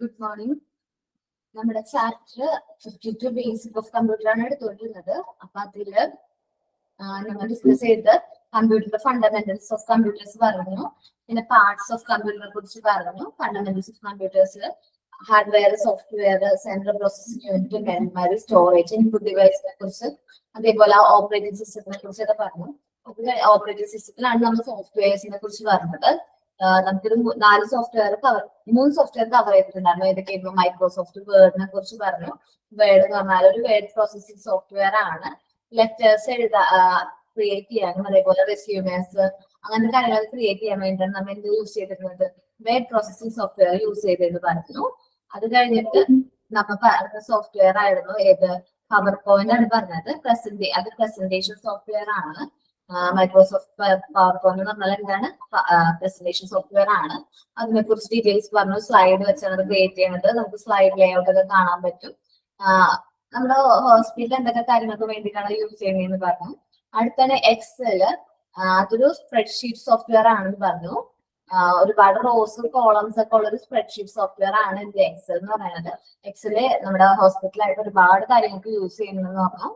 Good morning. നമ്മുടെ chapter 52 basic of computer ആണ് എടുത്തുകൊണ്ടിരുന്നത്. അപ്പൊ അതില് നമ്മൾ ഡിസ്കസ് ചെയ്ത് കമ്പ്യൂട്ടർ ഫണ്ടമെന്റൽസ് ഓഫ് കമ്പ്യൂട്ടേഴ്സ് പറഞ്ഞു, പിന്നെ പാർട്സ് ഓഫ് കമ്പ്യൂട്ടറിനെ കുറിച്ച് പറഞ്ഞു, fundamentals of computers, hardware, software, central processing unit, memory, storage, input ഡിവൈസിനെ കുറിച്ച്, അതേപോലെ ഓപ്പറേറ്റിംഗ് സിസ്റ്റത്തിനെ കുറിച്ചൊക്കെ പറഞ്ഞു. ഓപ്പറേറ്റിംഗ് സിസ്റ്റത്തിലാണ് നമ്മൾ സോഫ്റ്റ്വെയർസിനെ കുറിച്ച് പറഞ്ഞത്. നമുക്കൊരു 4 സോഫ്റ്റ്വെയർ മൂന്ന് സോഫ്റ്റ്വെയർ കവർ ചെയ്തിട്ടുണ്ടായിരുന്നു. ഏതൊക്കെയായിരുന്നു? മൈക്രോസോഫ്റ്റ് വേർഡിനെ കുറിച്ച് പറഞ്ഞു. വേർഡ് എന്ന് പറഞ്ഞാൽ ഒരു വേർഡ് പ്രോസസിംഗ് സോഫ്റ്റ്വെയർ ആണ്. ലെറ്റേഴ്സ് ക്രിയേറ്റ് ചെയ്യാനും അതേപോലെ റെസ്യൂമേഴ്സ് അങ്ങനത്തെ കാര്യങ്ങൾ ക്രിയേറ്റ് ചെയ്യാൻ വേണ്ടിയിട്ടാണ് നമ്മൾ എന്ത് യൂസ് ചെയ്തിരുന്നത്? വേർഡ് പ്രോസസിംഗ് സോഫ്റ്റ്വെയർ യൂസ് ചെയ്തെന്ന് പറഞ്ഞു. അത് കഴിഞ്ഞിട്ട് നമ്മൾ പറഞ്ഞ സോഫ്റ്റ്വെയർ ആയിരുന്നു ഏത്? പവർ പോയിന്റ് ആണ് പറഞ്ഞത്. അത് പ്രസന്റേഷൻ സോഫ്റ്റ്വെയർ ആണ്. മൈക്രോസോഫ്റ്റ് പവർ പോയിന്റ് എന്ന് പറഞ്ഞാൽ എന്താണ്? പ്രസന്റേഷൻ സോഫ്റ്റ്വെയർ ആണ്. അതിനെ കുറിച്ച് ഡീറ്റെയിൽസ് പറഞ്ഞു. സ്ലൈഡ് വെച്ചാണ് അത് ക്രിയേറ്റ് ചെയ്യുന്നത്. നമുക്ക് സ്ലൈഡ് ലേഔട്ട് ഒക്കെ കാണാൻ പറ്റും. നമ്മുടെ ഹോസ്പിറ്റലിൽ എന്തൊക്കെ കാര്യങ്ങൾക്ക് വേണ്ടിയിട്ടാണ് യൂസ് ചെയ്യുന്നതെന്ന് പറഞ്ഞു. അടുത്താണ് എക്സല്. അതൊരു സ്പ്രെഡ്ഷീറ്റ് സോഫ്റ്റ്വെയർ ആണെന്ന് പറഞ്ഞു. ഒരുപാട് റോസ് കോളംസ് ഒക്കെ ഉള്ള ഒരു സ്പ്രെഡ്ഷീറ്റ് സോഫ്റ്റ്വെയർ ആണ് ഇത് എക്സൽ എന്ന് പറയുന്നത്. എക്സല് നമ്മുടെ ഹോസ്പിറ്റലായിട്ട് ഒരുപാട് കാര്യങ്ങൾക്ക് യൂസ് ചെയ്യുന്നതെന്ന് പറഞ്ഞു.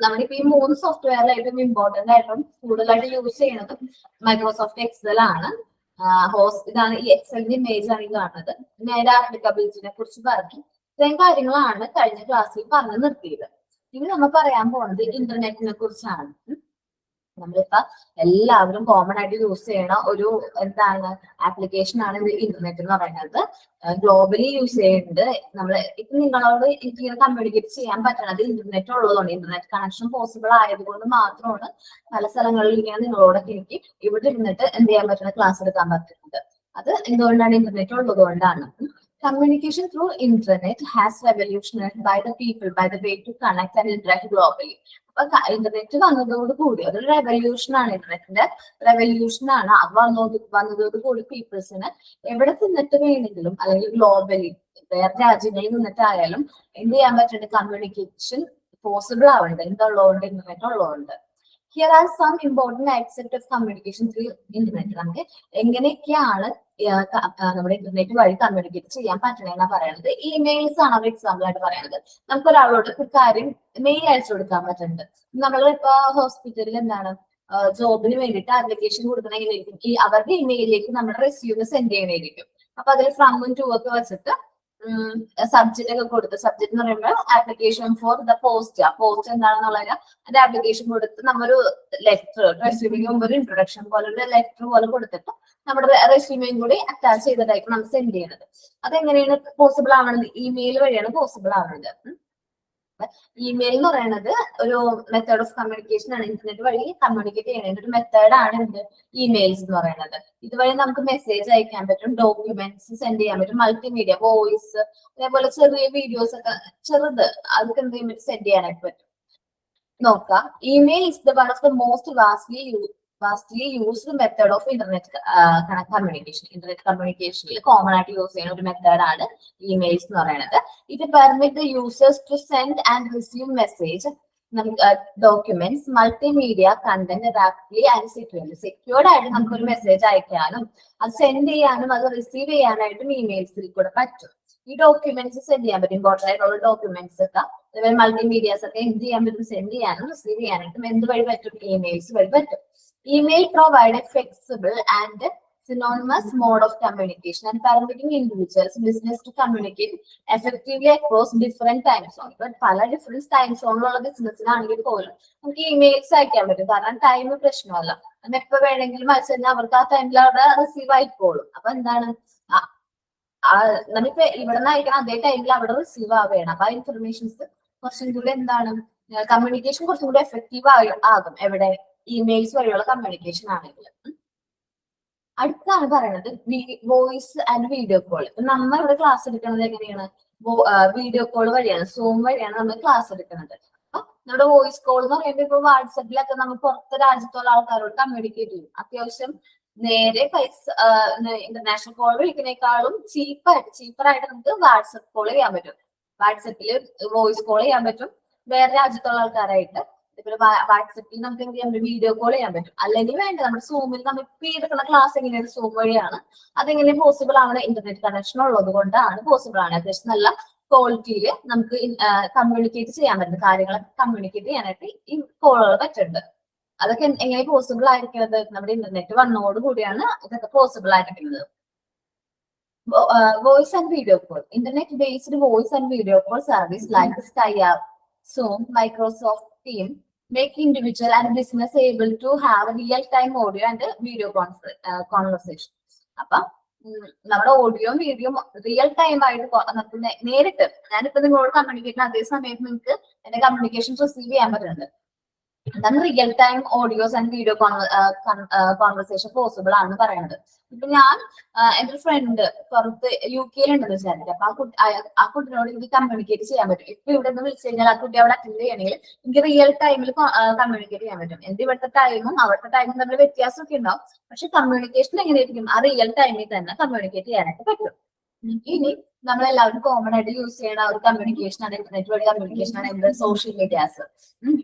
നമ്മളിപ്പോ ഈ 3 സോഫ്റ്റ്വെയറിൽ ഏറ്റവും ഇമ്പോർട്ടന്റ് ആയിട്ടും കൂടുതലായിട്ട് യൂസ് ചെയ്യുന്നത് മൈക്രോസോഫ്റ്റ് എക്സൽ ആണ്. ഇതാണ് ഈ എക്സലിന്റെ ഇമേജ് ആണ് ഈ കാണുന്നത്. പിന്നെ അതിന്റെ ആപ്ലിക്കബിലിറ്റിനെ കുറിച്ച് പറഞ്ഞു. ഇത്രയും കാര്യങ്ങളാണ് കഴിഞ്ഞ ക്ലാസ്സിൽ പറഞ്ഞു നിർത്തിയത്. ഇനി നമ്മൾ പറയാൻ പോകുന്നത് ഇന്റർനെറ്റിനെ കുറിച്ചാണ്. നമ്മളിപ്പോ എല്ലാവരും കോമൺ ആയിട്ട് യൂസ് ചെയ്യണ ഒരു ആപ്ലിക്കേഷൻ ആണ് ഇന്റർനെറ്റ് എന്ന് പറയുന്നത്. ഗ്ലോബലി യൂസ് ചെയ്യുന്നുണ്ട്. ഇപ്പൊ നിങ്ങളോട് എനിക്ക് കമ്മ്യൂണിക്കേറ്റ് ചെയ്യാൻ പറ്റണത് ഇന്റർനെറ്റ് ഉള്ളതുകൊണ്ട്, ഇന്റർനെറ്റ് കണക്ഷൻ പോസിബിൾ ആയതുകൊണ്ട് മാത്രമാണ് പല സ്ഥലങ്ങളിൽ ഇങ്ങനെ നിങ്ങളോടൊക്കെ എനിക്ക് ഇവിടെ ഇരുന്നിട്ട് എന്ത് ചെയ്യാൻ പറ്റുന്ന ക്ലാസ് എടുക്കാൻ പറ്റുന്നത്. അത് എന്തുകൊണ്ടാണ്? ഇന്റർനെറ്റ് ഉള്ളത് കൊണ്ടാണ്. Communication through internet has revolutionized by the people by the way to connect and interact globally. അപ്പൊ ഇന്റർനെറ്റ് വന്നതോട് കൂടി അതൊരു റെവല്യൂഷൻ ആണ്. ഇന്റർനെറ്റിന്റെ റെവല്യൂഷൻ ആണ്. അത് വന്നതോട് കൂടി പീപ്പിൾസിന് എവിടെ നിന്നിട്ട് വേണമെങ്കിലും അല്ലെങ്കിൽ ഗ്ലോബലി വേറെ രാജ്യങ്ങളിൽ നിന്നിട്ടായാലും എന്ത് ചെയ്യാൻ പറ്റുന്നുണ്ട്? കമ്മ്യൂണിക്കേഷൻ പോസിബിൾ ആവുന്നുണ്ട്. എന്തുള്ളതുകൊണ്ട്? ഇന്റർനെറ്റ് ഉള്ളതുകൊണ്ട്. Here are some important aspects of communication through internet. നമുക്ക് എങ്ങനെയൊക്കെയാണ് നമ്മുടെ ഇന്റർനെറ്റ് വഴി കമ്മ്യൂണിക്കേറ്റ് ചെയ്യാൻ പറ്റണെന്നാ പറയുന്നത്. ഇമെയിൽസ് ആണ് ഒരു എക്സാമ്പിൾ ആയിട്ട് പറയുന്നത്. നമുക്ക് ഒരാളോട് ഒരു കാര്യം മെയിൽ അയച്ചു കൊടുക്കാൻ പറ്റുന്നുണ്ട്. നമ്മളിപ്പോ ഹോസ്പിറ്റലിൽ ജോബിന് വേണ്ടിയിട്ട് ആപ്ലിക്കേഷൻ കൊടുക്കണമെങ്കിൽ അവരുടെ ഇമെയിലിലേക്ക് നമ്മുടെ റെസ്യൂമ് സെൻഡ് ചെയ്യണമായിരിക്കും. അപ്പൊ അതിൽ ഫ്രം ടു ഒക്കെ വെച്ചിട്ട് സബ്ജക്റ്റ് ഒക്കെ കൊടുത്ത്, സബ്ജക്ട് എന്ന് പറയുമ്പോൾ ആപ്ലിക്കേഷൻ ഫോർ ദ പോസ്റ്റ്. ആ പോസ്റ്റ് എന്താണെന്നുള്ളത് അതിന്റെ ആപ്ലിക്കേഷൻ കൊടുത്ത് നമ്മൊരു ലെറ്റർ, റെസ്യൂമിന് മുമ്പ് ഒരു ഇൻട്രൊഡക്ഷൻ പോലെ ഒരു ലെറ്റർ പോലെ കൊടുത്തിട്ട് നമ്മുടെ റെസ്യൂമേയും കൂടി അറ്റാച്ച് ചെയ്തിട്ടായിരിക്കും നമ്മൾ സെൻഡ് ചെയ്യുന്നത്. അതെങ്ങനെയാണ് പോസിബിൾ ആവുന്നത്? ഇമെയിൽ വഴിയാണ് പോസിബിൾ ആവുന്നത്. ഇമെയിൽ എന്ന് പറയുന്നത് ഒരു മെത്തേഡ് ഓഫ് കമ്മ്യൂണിക്കേഷൻ ആണ്. ഇന്റർനെറ്റ് വഴി കമ്മ്യൂണിക്കേറ്റ് ചെയ്യുന്ന ഒരു മെത്തേഡ് ആണ് ഇമെയിൽസ് എന്ന് പറയുന്നത്. ഇതുവഴി നമുക്ക് മെസ്സേജ് അയക്കാൻ പറ്റും, ഡോക്യുമെന്റ്സ് സെൻഡ് ചെയ്യാൻ പറ്റും, മൾട്ടിമീഡിയ, വോയിസ്, അതേപോലെ ചെറിയ വീഡിയോസ് ഒക്കെ ചെറുത് അതൊക്കെ എന്ത് ചെയ്യാൻ പറ്റും? സെൻഡ് ചെയ്യാനായിട്ട് പറ്റും. നോക്കാം. Email is the one of the most vastly used method of internet communication. Internet കമ്മ്യൂണിക്കേഷനിൽ കോമൺ ആയിട്ട് യൂസ് ചെയ്യുന്ന ഒരു മെത്തേഡ് ആണ് ഇമെയിൽസ് എന്ന് പറയുന്നത്. ഇത് permit the users to send and receive message, documents, multimedia content rapidly and secured ആയിട്ട് നമുക്കൊരു മെസ്സേജ് അയക്കാനും അത് സെൻഡ് ചെയ്യാനും അത് റിസീവ് ചെയ്യാനായിട്ടും ഇമെയിൽസിൽ കൂടെ പറ്റും. ഈ ഡോക്യുമെന്റ്സ് സെൻഡ് ചെയ്യാൻ പറ്റും. ഇമ്പോർട്ടന്റ് ആയിട്ടുള്ള ഡോക്യുമെന്റ്സ് ഒക്കെ, അതേപോലെ മൾട്ടിമീഡിയാസ് ഒക്കെ എന്ത് ചെയ്യാൻ പറ്റും? സെൻഡ് ചെയ്യാനും റിസീവ് ചെയ്യാനായിട്ടും എന്ത് വഴി പറ്റും? ഇമെയിൽസ് വഴി പറ്റും. Email provide a flexible and synonymous mode of communication and permitting individuals business to communicate effectively across different time zones. But പല ഡിഫറെന്റ് ടൈം സോണിലുള്ള ബിസിനസ്സിനാണെങ്കിൽ പോലും നമുക്ക് ഇമെയിൽസ് അയക്കാൻ പറ്റും. കാരണം ടൈം പ്രശ്നമല്ല. നമ്മൾ എപ്പോ വേണമെങ്കിലും അയച്ചാൽ അവർക്ക് ആ ടൈമിൽ അവിടെ റിസീവ് ആയിക്കോളും. അപ്പൊ നമ്മളിപ്പോ ഇവിടെ നിന്ന് അയക്കണം അതേ ടൈമിൽ അവിടെ റിസീവ് ആവുകയാണ്. അപ്പൊ ആ ഇൻഫർമേഷൻസ് കുറച്ചും കൂടി കമ്മ്യൂണിക്കേഷൻ കുറച്ചും കൂടി എഫക്റ്റീവ് ആകും. എവിടെ? ഇമെയിൽസ് വഴിയുള്ള കമ്മ്യൂണിക്കേഷൻ ആണെങ്കിൽ. അടുത്താണ് പറയുന്നത് വോയിസ് ആൻഡ് വീഡിയോ കോൾ. നമ്മൾ ഇവിടെ ക്ലാസ് എടുക്കുന്നത് എങ്ങനെയാണ്? വീഡിയോ കോൾ വഴിയാണ്, സൂം വഴിയാണ് നമ്മൾ ക്ലാസ് എടുക്കുന്നത്. അപ്പൊ നമ്മുടെ വോയിസ് കോൾ എന്ന് പറയുമ്പോൾ ഇപ്പൊ വാട്സപ്പിലൊക്കെ നമ്മൾ പുറത്തെ രാജ്യത്തുള്ള ആൾക്കാരോട് കമ്മ്യൂണിക്കേറ്റ് ചെയ്യും. അത്യാവശ്യം നേരെ ഇന്റർനാഷണൽ കോൾ വിളിക്കുന്നേക്കാളും ചീപ്പറായിട്ട് നമുക്ക് വാട്സപ്പ് കോൾ ചെയ്യാൻ പറ്റും. വാട്സപ്പിൽ വോയിസ് കോൾ ചെയ്യാൻ പറ്റും വേറെ രാജ്യത്തുള്ള ആൾക്കാരായിട്ട്. ഇതുപോലെ വാട്സപ്പിൽ നമുക്ക് എന്ത് ചെയ്യാൻ പറ്റും, വീഡിയോ കോൾ ചെയ്യാൻ പറ്റും. അല്ലെങ്കിൽ വേണ്ട, നമ്മുടെ സൂമിൽ നമ്മൾ ഇപ്പൊ എടുക്കുന്ന ക്ലാസ് എങ്ങനെയാണ് സൂം വഴിയാണ്. അതെങ്ങനെ പോസിബിൾ ആണ്, ഇന്റർനെറ്റ് കണക്ഷൻ ഉള്ളത് കൊണ്ടാണ് പോസിബിൾ ആണ്. അത്യാവശ്യം നല്ല ക്വാളിറ്റിയിൽ നമുക്ക് കമ്മ്യൂണിക്കേറ്റ് ചെയ്യാൻ പറ്റും, കാര്യങ്ങളൊക്കെ കമ്മ്യൂണിക്കേറ്റ് ചെയ്യാനായിട്ട് ഈ കോളുകൾ പറ്റുന്നുണ്ട്. അതൊക്കെ എങ്ങനെ പോസിബിൾ ആയിരിക്കുന്നത്, നമ്മുടെ ഇന്റർനെറ്റ് വന്നതോടുകൂടിയാണ് ഇതൊക്കെ പോസിബിൾ ആയിരിക്കുന്നത്. Voice and video call, internet based voice and video call service like Skype, Zoom, Microsoft Teams make individual and business able to have real time audio and video conversation. അപ്പൊ നമ്മുടെ ഓഡിയോയും വീഡിയോയും real time ആയിട്ട് നമുക്ക് നേരിട്ട് ഞാനിപ്പോ നിങ്ങളോട് communicate അതേ സമയത്ത് നിങ്ങൾക്ക് എന്റെ കമ്മ്യൂണിക്കേഷൻ റിസീവ് ചെയ്യാൻ പറ്റുന്നുണ്ട്. എന്താണ് real time audios and video conversation possible ആണെന്ന് പറയുന്നത്. ഇപ്പൊ ഞാൻ എന്റെ ഒരു ഫ്രണ്ട് പുറത്ത് UK ഉണ്ടെന്ന് വിചാരിക്കും. അപ്പൊ ആ കുട്ടിനോട് എനിക്ക് കമ്മ്യൂണിക്കേറ്റ് ചെയ്യാൻ പറ്റും. ഇപ്പൊ ഇവിടെ നിന്ന് വിളിച്ചു കഴിഞ്ഞാൽ ആ കുട്ടി അവിടെ അറ്റൻഡ് ചെയ്യണമെങ്കിൽ എനിക്ക് റിയൽ ടൈമിൽ കമ്മ്യൂണിക്കേറ്റ് ചെയ്യാൻ പറ്റും. എന്റെ ഇവിടുത്തെ ടൈമും അവിടുത്തെ ടൈമും തമ്മിൽ വ്യത്യാസമൊക്കെ ഉണ്ടാവും. പക്ഷെ കമ്മ്യൂണിക്കേഷൻ എങ്ങനെയായിരിക്കും, ആ റിയൽ ടൈമിൽ തന്നെ കമ്മ്യൂണിക്കേറ്റ് ചെയ്യാനായിട്ട് പറ്റും. ഇനി നമ്മളെല്ലാവരും കോമൺ ആയിട്ട് യൂസ് ചെയ്യുന്ന ഒരു കമ്മ്യൂണിക്കേഷൻ ആണ്, ഇന്റർനെറ്റ് വഴി കമ്മ്യൂണിക്കേഷൻ ആണ് എന്ത്, സോഷ്യൽ മീഡിയാസ്.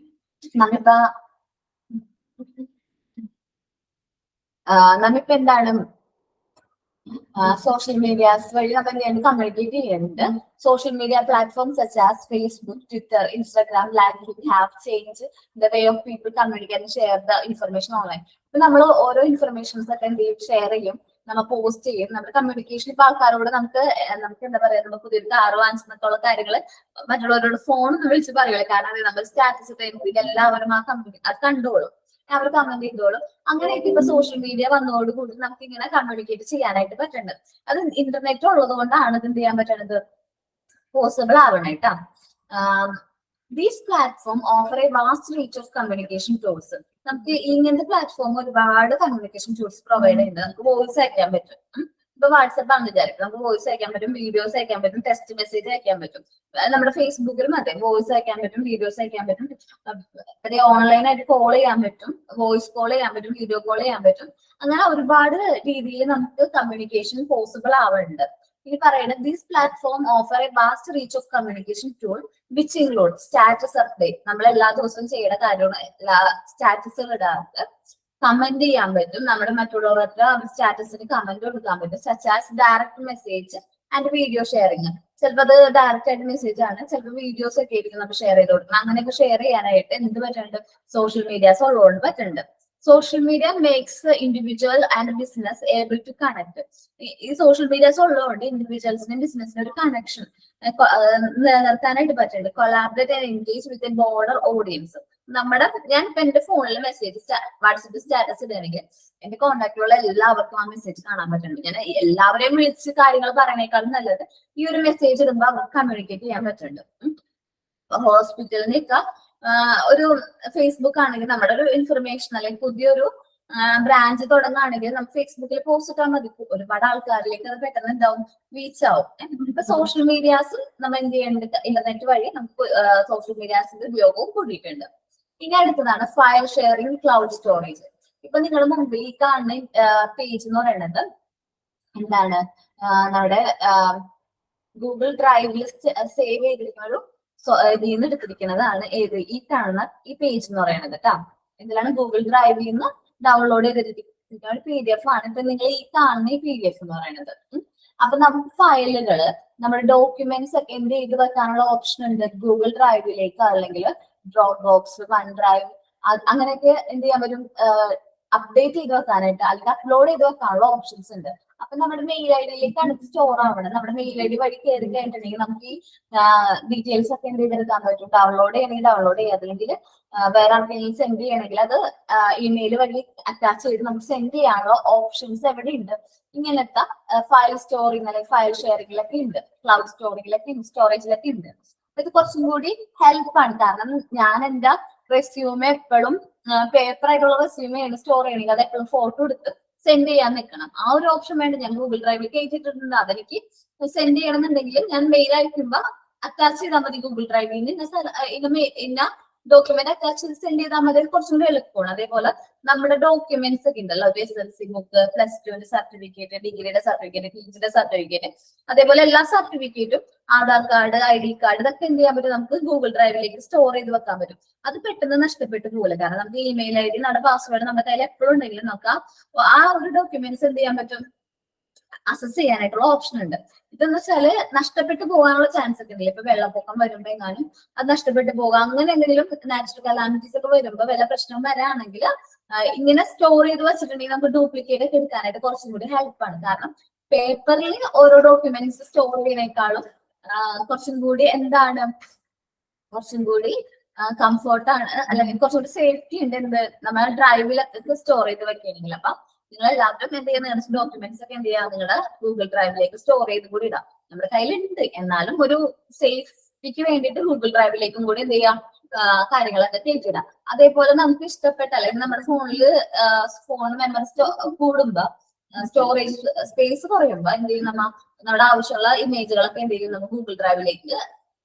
നമ്മിപ്പോ എന്താണ് സോഷ്യൽ മീഡിയാസ് വഴി നമ്മൾ എന്തെങ്കിലും കമ്മ്യൂണിക്കേറ്റ് ചെയ്യുന്നുണ്ട്. Social media platforms such as Facebook, Twitter, Instagram, LinkedIn have changed the way of people communicate and share the information online. ഇപ്പൊ നമ്മൾ ഓരോ ഇൻഫർമേഷൻസ് ഒക്കെ എന്ത് ചെയ്യും, ഷെയർ ചെയ്യും, നമ്മൾ പോസ്റ്റ് ചെയ്യും. നമ്മുടെ കമ്മ്യൂണിക്കേഷൻ ഇപ്പൊ ആൾക്കാരോട് നമുക്ക് എന്താ പറയാ, നമ്മൾ പുതിയൊരു കാറ് വാങ്ങിച്ചെന്നൊക്കെയുള്ള കാര്യങ്ങൾ മറ്റുള്ളവരോട് ഫോൺ വിളിച്ച് പറയുള്ളൂ. കാരണം നമ്മൾ സ്റ്റാറ്റസ് ഇട്ട് എല്ലാവരും ആ കമ്മ്യൂണിറ്റി അത് കണ്ടോളും, അവർ കമന്റ് ചെയ്തോളും. അങ്ങനെയൊക്കെ ഇപ്പൊ സോഷ്യൽ മീഡിയ വന്നതോടുകൂടി നമുക്ക് ഇങ്ങനെ കമ്മ്യൂണിക്കേറ്റ് ചെയ്യാനായിട്ട് പറ്റുന്നുണ്ട്. അത് ഇന്റർനെറ്റ് ഉള്ളത് കൊണ്ടാണ് ഇത് എന്ത് ചെയ്യാൻ പറ്റുന്നത്, പോസിബിൾ ആവണേട്ടാ. These platform offer a vast reach of communication tools. നമുക്ക് ഇങ്ങനത്തെ പ്ലാറ്റ്ഫോം ഒരുപാട് കമ്മ്യൂണിക്കേഷൻ ടൂൾസ് പ്രൊവൈഡ് ചെയ്യുന്നുണ്ട്. നമുക്ക് വോയിസ് അയക്കാൻ പറ്റും. ഇപ്പൊ വാട്സപ്പ് ആണ് വിചാരിക്കും, നമുക്ക് വോയിസ് അയക്കാൻ പറ്റും, വീഡിയോസ് അയക്കാൻ പറ്റും, ടെക്സ്റ്റ് മെസ്സേജ് അയക്കാൻ പറ്റും. നമ്മുടെ ഫേസ്ബുക്കിലും അതെ, വോയിസ് അയക്കാൻ പറ്റും, വീഡിയോസ് അയക്കാൻ പറ്റും, അതെ ഓൺലൈനായിട്ട് കോൾ ചെയ്യാൻ പറ്റും, വോയിസ് കോൾ ചെയ്യാൻ പറ്റും, വീഡിയോ കോൾ ചെയ്യാൻ പറ്റും. അങ്ങനെ ഒരുപാട് രീതിയിൽ നമുക്ക് കമ്മ്യൂണിക്കേഷൻ പോസിബിൾ ആവുന്നുണ്ട്. ഇനി പറയുന്നത് these platform offer a vast reach of communication tool which include status update, നമ്മൾ എല്ലാ ദിവസവും ചെയ്യുന്ന കാര്യമാണ് സ്റ്റാറ്റസുകൾ ഇടാറുണ്ട്. കമന്റ് ചെയ്യാൻ പറ്റും, നമ്മുടെ മറ്റുള്ളവർക്ക് സ്റ്റാറ്റസിന് കമന്റ് കൊടുക്കാൻ പറ്റും. Such as direct message and video sharing. ചിലപ്പോൾ അത് ഡയറക്റ്റ് ആയിട്ട് മെസ്സേജ് ആണ്, ചിലപ്പോൾ വീഡിയോസ് ഒക്കെ ആയിരിക്കും നമുക്ക് ഷെയർ ചെയ്ത് കൊടുക്കണം. അങ്ങനെയൊക്കെ ഷെയർ ചെയ്യാനായിട്ട് എന്ത് പറ്റുന്നുണ്ട്, സോഷ്യൽ മീഡിയാസ് ഉള്ളതുകൊണ്ട് പറ്റുന്നുണ്ട്. Social media makes individual and business able to connect. ഈ സോഷ്യൽ മീഡിയാസ് ഉള്ളതുകൊണ്ട് ഇൻഡിവിജ്വൽസിനും ബിസിനസിനും ഒരു കണക്ഷൻ നിലനിർത്താനായിട്ട് പറ്റുന്നുണ്ട്. Collaborate and engage with a broader audience. ഞാൻ ഇപ്പൊ എന്റെ ഫോണിൽ മെസ്സേജ് വാട്സപ്പ് സ്റ്റാറ്റസ് ഇടുകയാണെങ്കിൽ എന്റെ കോൺടാക്റ്റുള്ള എല്ലാവർക്കും ആ മെസ്സേജ് കാണാൻ പറ്റുന്നുണ്ട്. ഞാൻ എല്ലാവരെയും വിളിച്ച് കാര്യങ്ങൾ പറയണേക്കാളും നല്ലത് ഈ ഒരു മെസ്സേജ് ഇടുമ്പോൾ അവർക്ക് കമ്മ്യൂണിക്കേറ്റ് ചെയ്യാൻ പറ്റുന്നുണ്ട്. ഹോസ്പിറ്റലിനൊക്കെ ഒരു ഫേസ്ബുക്ക് ആണെങ്കിൽ നമ്മുടെ ഒരു ഇൻഫർമേഷൻ അല്ലെങ്കിൽ പുതിയൊരു ബ്രാഞ്ച് തുടങ്ങുകയാണെങ്കിൽ നമുക്ക് ഫേസ്ബുക്കിൽ പോസ്റ്റ് ഇട്ടാൽ മതി. ഒരുപാട് ആൾക്കാരിലേക്ക് അത് പെട്ടെന്ന് എന്താവും, റീച്ച് ആവും. ഇപ്പൊ സോഷ്യൽ മീഡിയാസ് നമ്മൾ എന്ത് ചെയ്യുന്നുണ്ട്, ഇന്റർനെറ്റ് വഴി നമുക്ക് സോഷ്യൽ മീഡിയാസിന്റെ ഉപയോഗവും കൂടിയിട്ടുണ്ട്. ഇനി അടുത്തതാണ് ഫയൽ ഷെയറിംഗ്, ക്ലൗഡ് സ്റ്റോറേജ്. ഇപ്പൊ നിങ്ങൾ മുമ്പിൽ ഈ കാണുന്ന പേജ് എന്ന് പറയുന്നത് എന്താണ്, നമ്മുടെ ഗൂഗിൾ ഡ്രൈവിൽ സേവ് ചെയ്തിരിക്കുന്ന ഒരു ഇതിൽ നിന്ന് എടുത്തിരിക്കുന്നതാണ് ഏത് ഈ കാണുന്ന ഈ പേജ് എന്ന് പറയുന്നത് കേട്ടോ. ഇതിലാണ് ഗൂഗിൾ ഡ്രൈവിൽ നിന്ന് ഡൗൺലോഡ് ചെയ്തിരിക്കുന്ന ഒരു PDF ആണ്. ഇപ്പൊ നിങ്ങൾ ഈ കാണുന്ന ഈ PDF എന്ന് പറയുന്നത്. അപ്പൊ നമുക്ക് ഫയലുകള്, നമ്മുടെ ഡോക്യുമെന്റ്സ് ഒക്കെ എന്ത് ചെയ്ത് വെക്കാനുള്ള ഓപ്ഷൻ ഉണ്ട് ഗൂഗിൾ ഡ്രൈവിലേക്ക്, അല്ലെങ്കിൽ ഡ്രോപ്പ് ബോക്സ്, വൺ ഡ്രൈവ്, അങ്ങനെയൊക്കെ എന്ത് ചെയ്യാൻ പറ്റും, അപ്ഡേറ്റ് ചെയ്ത് വെക്കാനായിട്ട് അല്ലെങ്കിൽ അപ്ലോഡ് ചെയ്ത് വെക്കാനുള്ള ഓപ്ഷൻസ് ഉണ്ട്. അപ്പൊ നമ്മുടെ മെയിൽ ID-യിലേക്കാണ് ഇത് സ്റ്റോർ ആവണം. നമ്മുടെ മെയിൽ ID വഴി കയറി കഴിഞ്ഞിട്ടുണ്ടെങ്കിൽ നമുക്ക് ഈ ഡീറ്റെയിൽസ് ഒക്കെ എന്ത് ചെയ്തെടുക്കാൻ പറ്റും, ഡൗൺലോഡ് ചെയ്യണമെങ്കിൽ ഡൗൺലോഡ് ചെയ്യാം, അല്ലെങ്കിൽ വേറെ ആർക്കെങ്കിലും സെൻഡ് ചെയ്യണമെങ്കിൽ അത് ഇമെയിൽ വഴി അറ്റാച്ച് ചെയ്ത് നമുക്ക് സെൻഡ് ചെയ്യാനുള്ള ഓപ്ഷൻസ് എവിടെ ഉണ്ട്. ഇങ്ങനത്തെ ഫയൽ സ്റ്റോറിംഗ് അല്ലെങ്കിൽ ഫയൽ ഷെയറിംഗിലൊക്കെ ഉണ്ട്, ക്ലൗഡ് സ്റ്റോറേജിലൊക്കെ ഉണ്ട്. ഇത് കുറച്ചും കൂടി ഹെൽപ്പാണ്. കാരണം ഞാൻ എന്റെ റെസ്യൂമെ എപ്പോഴും പേപ്പർ ആയിട്ടുള്ള റെസ്യൂമെ സ്റ്റോർ ചെയ്യണമെങ്കിൽ അത് എപ്പോഴും ഫോട്ടോ എടുത്ത് സെൻഡ് ചെയ്യാൻ നിൽക്കണം. ആ ഒരു ഓപ്ഷൻ വേണ്ട. ഞാൻ ഗൂഗിൾ ഡ്രൈവിൽ കയറ്റിയിട്ടുണ്ട്. അതെനിക്ക് സെൻഡ് ചെയ്യണമെന്നുണ്ടെങ്കിൽ ഞാൻ മെയിൽ അയക്കുമ്പോൾ അറ്റാച്ച് ചെയ്താൽ മതി ഗൂഗിൾ ഡ്രൈവിൽ നിന്ന്. ഇന്ന ഡോക്യുമെന്റ് അറ്റാച്ച് ചെയ്ത് സെൻഡ് ചെയ്താൽ മതി, കുറച്ചും കൂടി എളുപ്പമാണ്. അതേപോലെ നമ്മുടെ ഡോക്യുമെന്റ്സ് ഒക്കെ ഉണ്ടല്ലോ, SSLC ബുക്ക്, +2 സർട്ടിഫിക്കറ്റ്, ഡിഗ്രിയുടെ സർട്ടിഫിക്കറ്റ്, PGയുടെ സർട്ടിഫിക്കറ്റ്, അതേപോലെ എല്ലാ സർട്ടിഫിക്കറ്റും, ആധാർ കാർഡ്, ID കാർഡ്, ഇതൊക്കെ എന്ത് ചെയ്യാൻ പറ്റും, നമുക്ക് ഗൂഗിൾ ഡ്രൈവിലേക്ക് സ്റ്റോർ ചെയ്ത് വെക്കാൻ പറ്റും. അത് പെട്ടെന്ന് നഷ്ടപ്പെട്ടു പോകില്ല. കാരണം നമുക്ക് ഇമെയിൽ ID, നമ്മുടെ പാസ്വേഡ് നമ്മുടെ കയ്യിൽ എപ്പോഴും ഉണ്ടെങ്കിലും നോക്കാം, ആ ഒരു ഡോക്യുമെന്റ്സ് എന്ത് ചെയ്യാൻ പറ്റും, അസസ് ചെയ്യാനായിട്ടുള്ള ഓപ്ഷൻ ഉണ്ട്. ഇതെന്ന് വെച്ചാല് നഷ്ടപ്പെട്ടു പോകാനുള്ള ചാൻസ് ഒക്കെ ഉണ്ടല്ലോ. ഇപ്പൊ വെള്ളപ്പൊക്കം വരുമ്പോ എങ്ങാനും അത് നഷ്ടപ്പെട്ടു പോകാം, അങ്ങനെ എന്തെങ്കിലും നാച്ചുറൽ കലാമിറ്റീസ് ഒക്കെ വരുമ്പോ വല്ല പ്രശ്നം വരാണെങ്കിൽ ഇങ്ങനെ സ്റ്റോർ ചെയ്ത് വെച്ചിട്ടുണ്ടെങ്കിൽ നമുക്ക് ഡ്യൂപ്ലിക്കേറ്റ് ഒക്കെ എടുക്കാനായിട്ട് കുറച്ചും കൂടി ഹെൽപ്പാണ്. കാരണം പേപ്പറിൽ ഓരോ ഡോക്യുമെന്റ്സ് സ്റ്റോർ ചെയ്യുന്നേക്കാളും കുറച്ചും കൂടി എന്താണ്, കുറച്ചും കൂടി കംഫർട്ടാണ്, അല്ലെങ്കിൽ കുറച്ചുകൂടി സേഫ്റ്റി ഉണ്ട് എന്ത് നമ്മൾ ഡ്രൈവിലൊക്കെ സ്റ്റോർ ചെയ്ത് വെക്കുകയാണെങ്കിൽ. അപ്പൊ നിങ്ങൾ എല്ലാവരും എന്ത് ചെയ്യുന്ന ഡോക്യുമെന്റ്സ് ഒക്കെ എന്ത് ചെയ്യാം, നിങ്ങളുടെ ഗൂഗിൾ ഡ്രൈവിലേക്ക് സ്റ്റോർ ചെയ്ത് കൂടി ഇടാം. നമ്മുടെ കയ്യിലുണ്ട്, എന്നാലും ഒരു സേഫ്റ്റിക്ക് വേണ്ടിയിട്ട് ഗൂഗിൾ ഡ്രൈവിലേക്കും കൂടി എന്ത് ചെയ്യാം, കാര്യങ്ങളൊക്കെ കയറ്റിടാം. അതേപോലെ നമുക്ക് ഇഷ്ടപ്പെട്ട, അല്ലെങ്കിൽ നമ്മുടെ ഫോൺ മെമ്മറി കൂടുമ്പോ, സ്റ്റോറേജ് സ്പേസ് കുറയുമ്പോ എന്ത് ചെയ്യും, നമ്മുടെ ആവശ്യമുള്ള ഇമേജുകളൊക്കെ എന്ത് ചെയ്യും, നമുക്ക് ഗൂഗിൾ ഡ്രൈവിലേക്ക്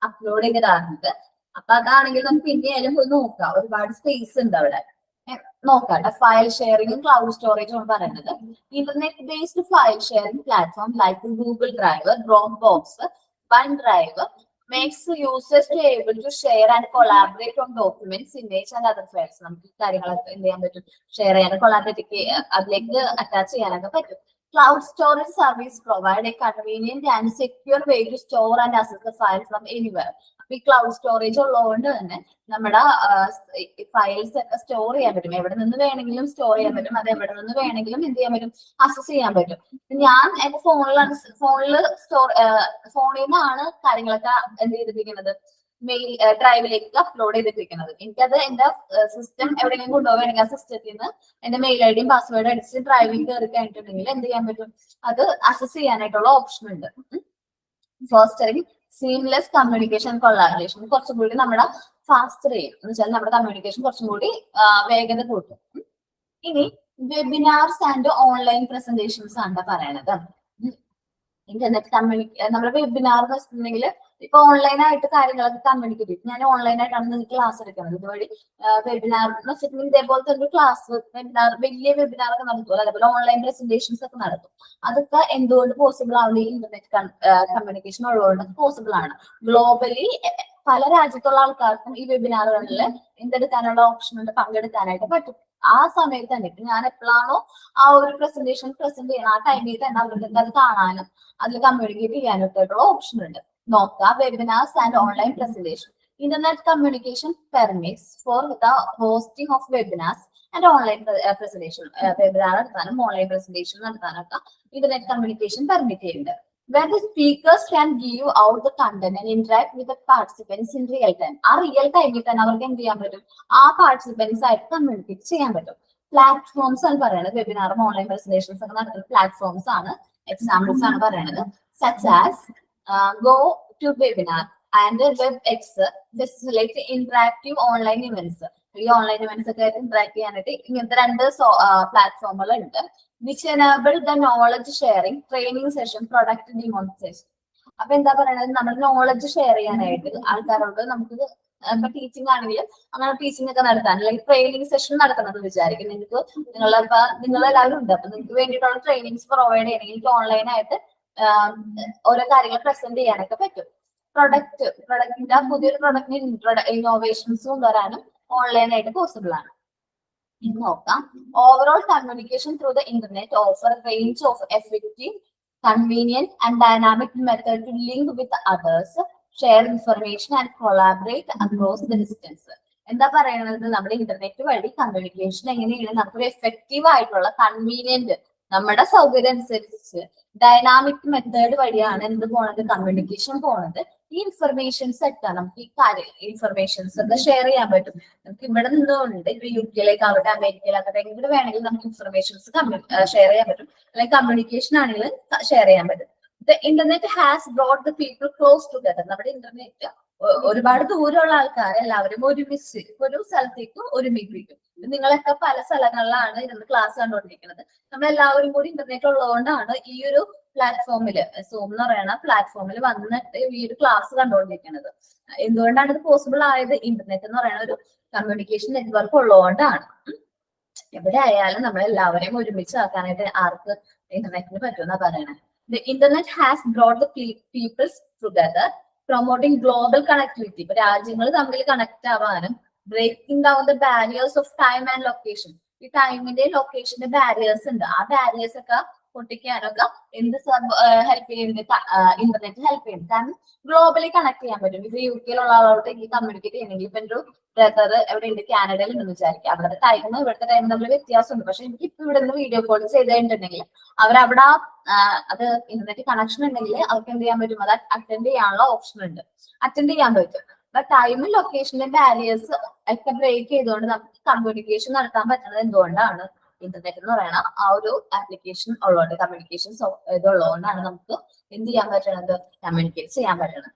അപ്ലോഡ് ചെയ്തിടാറുണ്ട്. അപ്പൊ അതാണെങ്കിൽ നമുക്ക് ഇനിയായാലും പോയി നോക്കാം, ഒരുപാട് സ്പേസ് ഉണ്ട് അവിടെ. നോക്കാം. ഫയൽ ഷെയറിംഗും ക്ലൗഡ് സ്റ്റോറേജും ആണ് പറയുന്നത്. Internet based file sharing platform like Google drive, drop box, one drive makes users to able to share and collaborate on documents, image and other files. നമുക്ക് ഈ കാര്യങ്ങളൊക്കെ എന്ത് ചെയ്യാൻ പറ്റും, ഷെയർ ചെയ്യാനും കൊളാബറേറ്റ് അതിലേക്ക് അറ്റാച്ച് ചെയ്യാനൊക്കെ പറ്റും. Cloud storage service provide a convenient and secure way to store and access the file from anywhere. അപ്പൊ ഈ ക്ലൗഡ് സ്റ്റോറേജ് ഉള്ളതുകൊണ്ട് തന്നെ നമ്മുടെ ഫയൽസ് ഒക്കെ സ്റ്റോർ ചെയ്യാൻ പറ്റും, എവിടെ നിന്ന് വേണമെങ്കിലും സ്റ്റോർ ചെയ്യാൻ പറ്റും, അത് എവിടെ നിന്ന് വേണമെങ്കിലും എന്ത് ചെയ്യാൻ പറ്റും, അക്സസ് ചെയ്യാൻ പറ്റും. ഞാൻ എന്റെ ഫോണിൽ നിന്നാണ് കാര്യങ്ങളൊക്കെ എന്ത് ചെയ്തിരിക്കുന്നത്, മെയിൽ ഡ്രൈവിലേക്ക് അപ്ലോഡ് ചെയ്തിട്ടിരിക്കുന്നത്. എനിക്കത് എന്റെ സിസ്റ്റം എവിടെയെങ്കിലും കൊണ്ടുപോവുകയാണെങ്കിൽ ആ സിസ്റ്റത്തിൽ നിന്ന് എന്റെ മെയിൽ ഐഡിയും പാസ്വേഡ് അടിച്ച് ഡ്രൈവിൽ കയറി കഴിഞ്ഞിട്ടുണ്ടെങ്കിൽ എന്ത് ചെയ്യാൻ പറ്റും, അത് അക്സസ് ചെയ്യാനായിട്ടുള്ള ഓപ്ഷൻ ഉണ്ട്. ഫോസ്റ്ററിംഗ് സീംലെസ് കമ്മ്യൂണിക്കേഷൻ കൊളാബറേഷൻ, കുറച്ചും കൂടി നമ്മുടെ ഫാസ്റ്റർ ചെയ്യും, എന്ന് വെച്ചാൽ നമ്മുടെ കമ്മ്യൂണിക്കേഷൻ കുറച്ചും കൂടി വേഗത കൂട്ടും. ഇനി വെബിനാർസ് ആൻഡ് ഓൺലൈൻ പ്രസന്റേഷൻസ് ആണ് പറയണത്. ഇന്റർനെറ്റ് നമ്മുടെ വെബിനാർ എന്ന് വെച്ചിട്ടുണ്ടെങ്കിൽ ഇപ്പൊ ഓൺലൈനായിട്ട് കാര്യങ്ങളൊക്കെ കമ്മ്യൂണിക്കേറ്റ് ചെയ്യും. ഞാൻ ഓൺലൈനായിട്ടാണ് നിങ്ങൾക്ക് ക്ലാസ് എടുക്കുന്നത്. ഇതുവഴി വെബിനാർ എന്ന് വെച്ചിട്ടുണ്ടെങ്കിൽ ഇതേപോലത്തെ ഒരു ക്ലാസ് വെബിനാർ, വലിയ വെബിനാർ ഒക്കെ നടത്തും, അതേപോലെ ഓൺലൈൻ പ്രസന്റേഷൻസ് ഒക്കെ നടത്തും. അതൊക്കെ എന്തുകൊണ്ട് പോസിബിൾ ആവുന്ന ഈ ഇന്റർനെറ്റ് കമ്മ്യൂണിക്കേഷൻ ഉള്ളതുകൊണ്ട് പോസിബിൾ ആണ്. ഗ്ലോബലി പല രാജ്യത്തുള്ള ആൾക്കാർക്കും ഈ വെബിനാറുകളിൽ എന്തെടുക്കാനുള്ള ഓപ്ഷൻ ഉണ്ട്, പങ്കെടുക്കാനായിട്ട് പറ്റും. ആ സമയത്ത് തന്നെ ഇപ്പൊ ഞാൻ എപ്പോഴാണോ ആ ഒരു പ്രസന്റേഷൻ പ്രസന്റ് ചെയ്യണം, ആ ടൈമിൽ തന്നെ അവർക്ക് അത് കാണാനും അതിൽ കമ്മ്യൂണിക്കേറ്റ് ചെയ്യാനൊക്കെ ആയിട്ടുള്ള ഓപ്ഷൻ ഉണ്ട്. നോക്കാം. Webinars and online presentation. Internet communication permits for the hosting of webinars and online presentation. Webinar നടത്താനും ഓൺലൈൻ പ്രസന്റേഷൻ നടത്താനൊക്കെ ഇന്റർനെറ്റ് കമ്മ്യൂണിക്കേഷൻ പെർമിറ്റ് ചെയ്യുന്നുണ്ട്. Where the speakers can give out the content and interact with the participants in real time. ആ real ടൈമിൽ തന്നെ അവർക്ക് എന്ത് ചെയ്യാൻ പറ്റും, ആ പാർട്ടിസിപ്പൻസ് ആയിട്ട് കമ്മ്യൂണിക്കേറ്റ് ചെയ്യാൻ പറ്റും. പ്ലാറ്റ്ഫോംസ് ആണ് പറയുന്നത്. വെബിനാറും ഓൺലൈൻ പ്രസന്റേഷൻസ് ഒക്കെ നടത്തുന്ന പ്ലാറ്റ്ഫോംസ് ആണ്, എക്സാമ്പിൾസ് ആണ് പറയുന്നത്. Such as go to webinar and WebEx facilitate interactive online events. ഈ ഓൺലൈൻ ഇവന്റ്സ് ഒക്കെ ആയിട്ട് ഇന്ററാക്ട് ചെയ്യാനായിട്ട് ഇങ്ങനത്തെ രണ്ട് പ്ലാറ്റ്ഫോമുകൾ ഉണ്ട്. Which enable the knowledge sharing, training session, product demonstration. അപ്പൊ എന്താ പറയുന്നത്, നമ്മുടെ നോളജ് ഷെയർ ചെയ്യാനായിട്ട് ആൾക്കാരോട് നമുക്ക് ഇപ്പൊ ടീച്ചിങ് ആണെങ്കിൽ അങ്ങനെ ടീച്ചിങ് ഒക്കെ നടത്താൻ, അല്ലെങ്കിൽ ട്രെയിനിങ് സെഷൻ നടത്തണമെന്ന് വിചാരിക്കും. നിങ്ങളെല്ലാവരും ഉണ്ട്, അപ്പൊ നിങ്ങൾക്ക് വേണ്ടിയിട്ടുള്ള ട്രെയിനിങ്സ് പ്രൊവൈഡ് ചെയ്യണമെങ്കിൽ എനിക്ക് ഓൺലൈനായിട്ട് ഓരോ കാര്യങ്ങൾ പ്രസന്റ് ചെയ്യാനൊക്കെ പറ്റും. പ്രൊഡക്റ്റിന്റെ പുതിയൊരു പ്രൊഡക്റ്റിന് ഇന്നോവേഷൻസ് കൊണ്ടുവരാനും ഓൺലൈനായിട്ട് പോസിബിൾ ആണ്. ഇനി നോക്കാം. Overall communication through the internet offer range of effective, convenient and dynamic method to link with others, share information and collaborate across the distance. എന്താ പറയുന്നത്, നമ്മുടെ ഇന്റർനെറ്റ് വഴി കമ്മ്യൂണിക്കേഷൻ എങ്ങനെയാണ് നമുക്കൊരു എഫക്റ്റീവ് ആയിട്ടുള്ള, കൺവീനിയന്റ്, നമ്മുടെ സൗകര്യം അനുസരിച്ച് ഡൈനാമിക് മെത്തേഡ് വഴിയാണ് എന്ത് പോണത്, കമ്മ്യൂണിക്കേഷൻ പോണത്. ഈ ഇൻഫർമേഷൻസ് ഒക്കെ നമുക്ക് ഈ ഇൻഫർമേഷൻസ് ഒക്കെ ഷെയർ ചെയ്യാൻ പറ്റും. നമുക്ക് ഇവിടെ നിന്നുകൊണ്ട് ഇപ്പൊ UK-ലേക്കാവട്ടെ, അമേരിക്കയിലാകട്ടെ, എവിടെ വേണമെങ്കിലും നമുക്ക് ഇൻഫർമേഷൻസ് ഷെയർ ചെയ്യാൻ പറ്റും, അല്ലെങ്കിൽ കമ്മ്യൂണിക്കേഷൻ ആണെങ്കിലും ഷെയർ ചെയ്യാൻ പറ്റും. The internet has brought the people close together. നമ്മുടെ ഇന്റർനെറ്റ് ഒരുപാട് ദൂരമുള്ള ആൾക്കാർ എല്ലാവരും ഒരുമിച്ച് ഒരു സ്ഥലത്തേക്ക് ഒരുമിപ്പിക്കും. നിങ്ങളൊക്കെ പല സ്ഥലങ്ങളിലാണ് ഇരുന്ന് ക്ലാസ് കണ്ടുകൊണ്ടിരിക്കുന്നത്. നമ്മളെല്ലാവരും കൂടി ഇന്റർനെറ്റ് ഉള്ളതുകൊണ്ടാണ് ഈ ഒരു പ്ലാറ്റ്ഫോമിൽ, സൂം എന്ന് പറയുന്ന പ്ലാറ്റ്ഫോമിൽ വന്നിട്ട് ഈ ഒരു ക്ലാസ് കണ്ടുകൊണ്ടിരിക്കുന്നത്. എന്തുകൊണ്ടാണ് ഇത് പോസിബിൾ ആയത്? ഇന്റർനെറ്റ് എന്ന് പറയുന്ന ഒരു കമ്മ്യൂണിക്കേഷൻ നെറ്റ്വർക്ക് ഉള്ളതുകൊണ്ടാണ്. എവിടെ ആയാലും നമ്മളെല്ലാവരെയും ഒരുമിച്ച് ആക്കാനായിട്ട് ആർക്ക് ഇന്റർനെറ്റിന് പറ്റുമെന്നാ പറയണേ. The internet has brought the peoples together, promoting global connectivity. ഇപ്പൊ രാജ്യങ്ങൾ തമ്മിൽ കണക്ട് ആവാനും breaking down the barriers of time and location. ഈ ടൈമിന്റെ ലൊക്കേഷന്റെ ബാരിയേഴ്സ് ഉണ്ട്. ആ ബാരിയേഴ്സ് ഒക്കെ പൊട്ടിക്കാനൊക്കെ എന്ത് ഹെൽപ്പ് ചെയ്യുന്നുണ്ട്? ഇന്റർനെറ്റ് ഹെൽപ്പ് ചെയ്യുന്നുണ്ട്. കാരണം ഗ്ലോബലി കണക്ട് ചെയ്യാൻ പറ്റും. ഇപ്പൊ UK-യിലുള്ള ആളോട് എനിക്ക് കമ്മ്യൂണിക്കേറ്റ് ചെയ്യണമെങ്കിൽ ഇപ്പൊ ഒരു ബ്രദർ എവിടെ ഉണ്ട്, കാനഡയിൽ ഉണ്ടെന്ന് വിചാരിക്കുക. അവിടുത്തെ ടൈമും ഇവിടുത്തെ ടൈമും തമ്മിൽ വ്യത്യാസമുണ്ട്. പക്ഷെ എനിക്ക് ഇപ്പൊ ഇവിടെ നിന്ന് വീഡിയോ കോൾ ചെയ്ത് കഴിഞ്ഞിട്ടുണ്ടെങ്കിൽ അവരവിടെ അത് ഇന്റർനെറ്റ് കണക്ഷൻ ഉണ്ടെങ്കിൽ അവർക്ക് എന്ത് ചെയ്യാൻ പറ്റും? അത് അറ്റൻഡ് ചെയ്യാനുള്ള ഓപ്ഷൻ ഉണ്ട്, അറ്റൻഡ് ചെയ്യാൻ പറ്റും. അപ്പൊ ടൈമും ലൊക്കേഷന്റെ ബാരിയേഴ്സ് ഒക്കെ ബ്രേക്ക് ചെയ്തുകൊണ്ട് നമുക്ക് കമ്മ്യൂണിക്കേഷൻ നടത്താൻ പറ്റുന്നത് എന്തുകൊണ്ടാണ്? ഇന്റർനെറ്റ് എന്ന് പറയുന്ന ആ ഒരു ആപ്ലിക്കേഷൻ ഉള്ളതുകൊണ്ട്, കമ്മ്യൂണിക്കേഷൻ ഇതുള്ളതുകൊണ്ടാണ് നമുക്ക് എന്ത് ചെയ്യാൻ പറ്റുന്നത്? കമ്മ്യൂണിക്കേറ്റ് ചെയ്യാൻ പറ്റുന്നത്.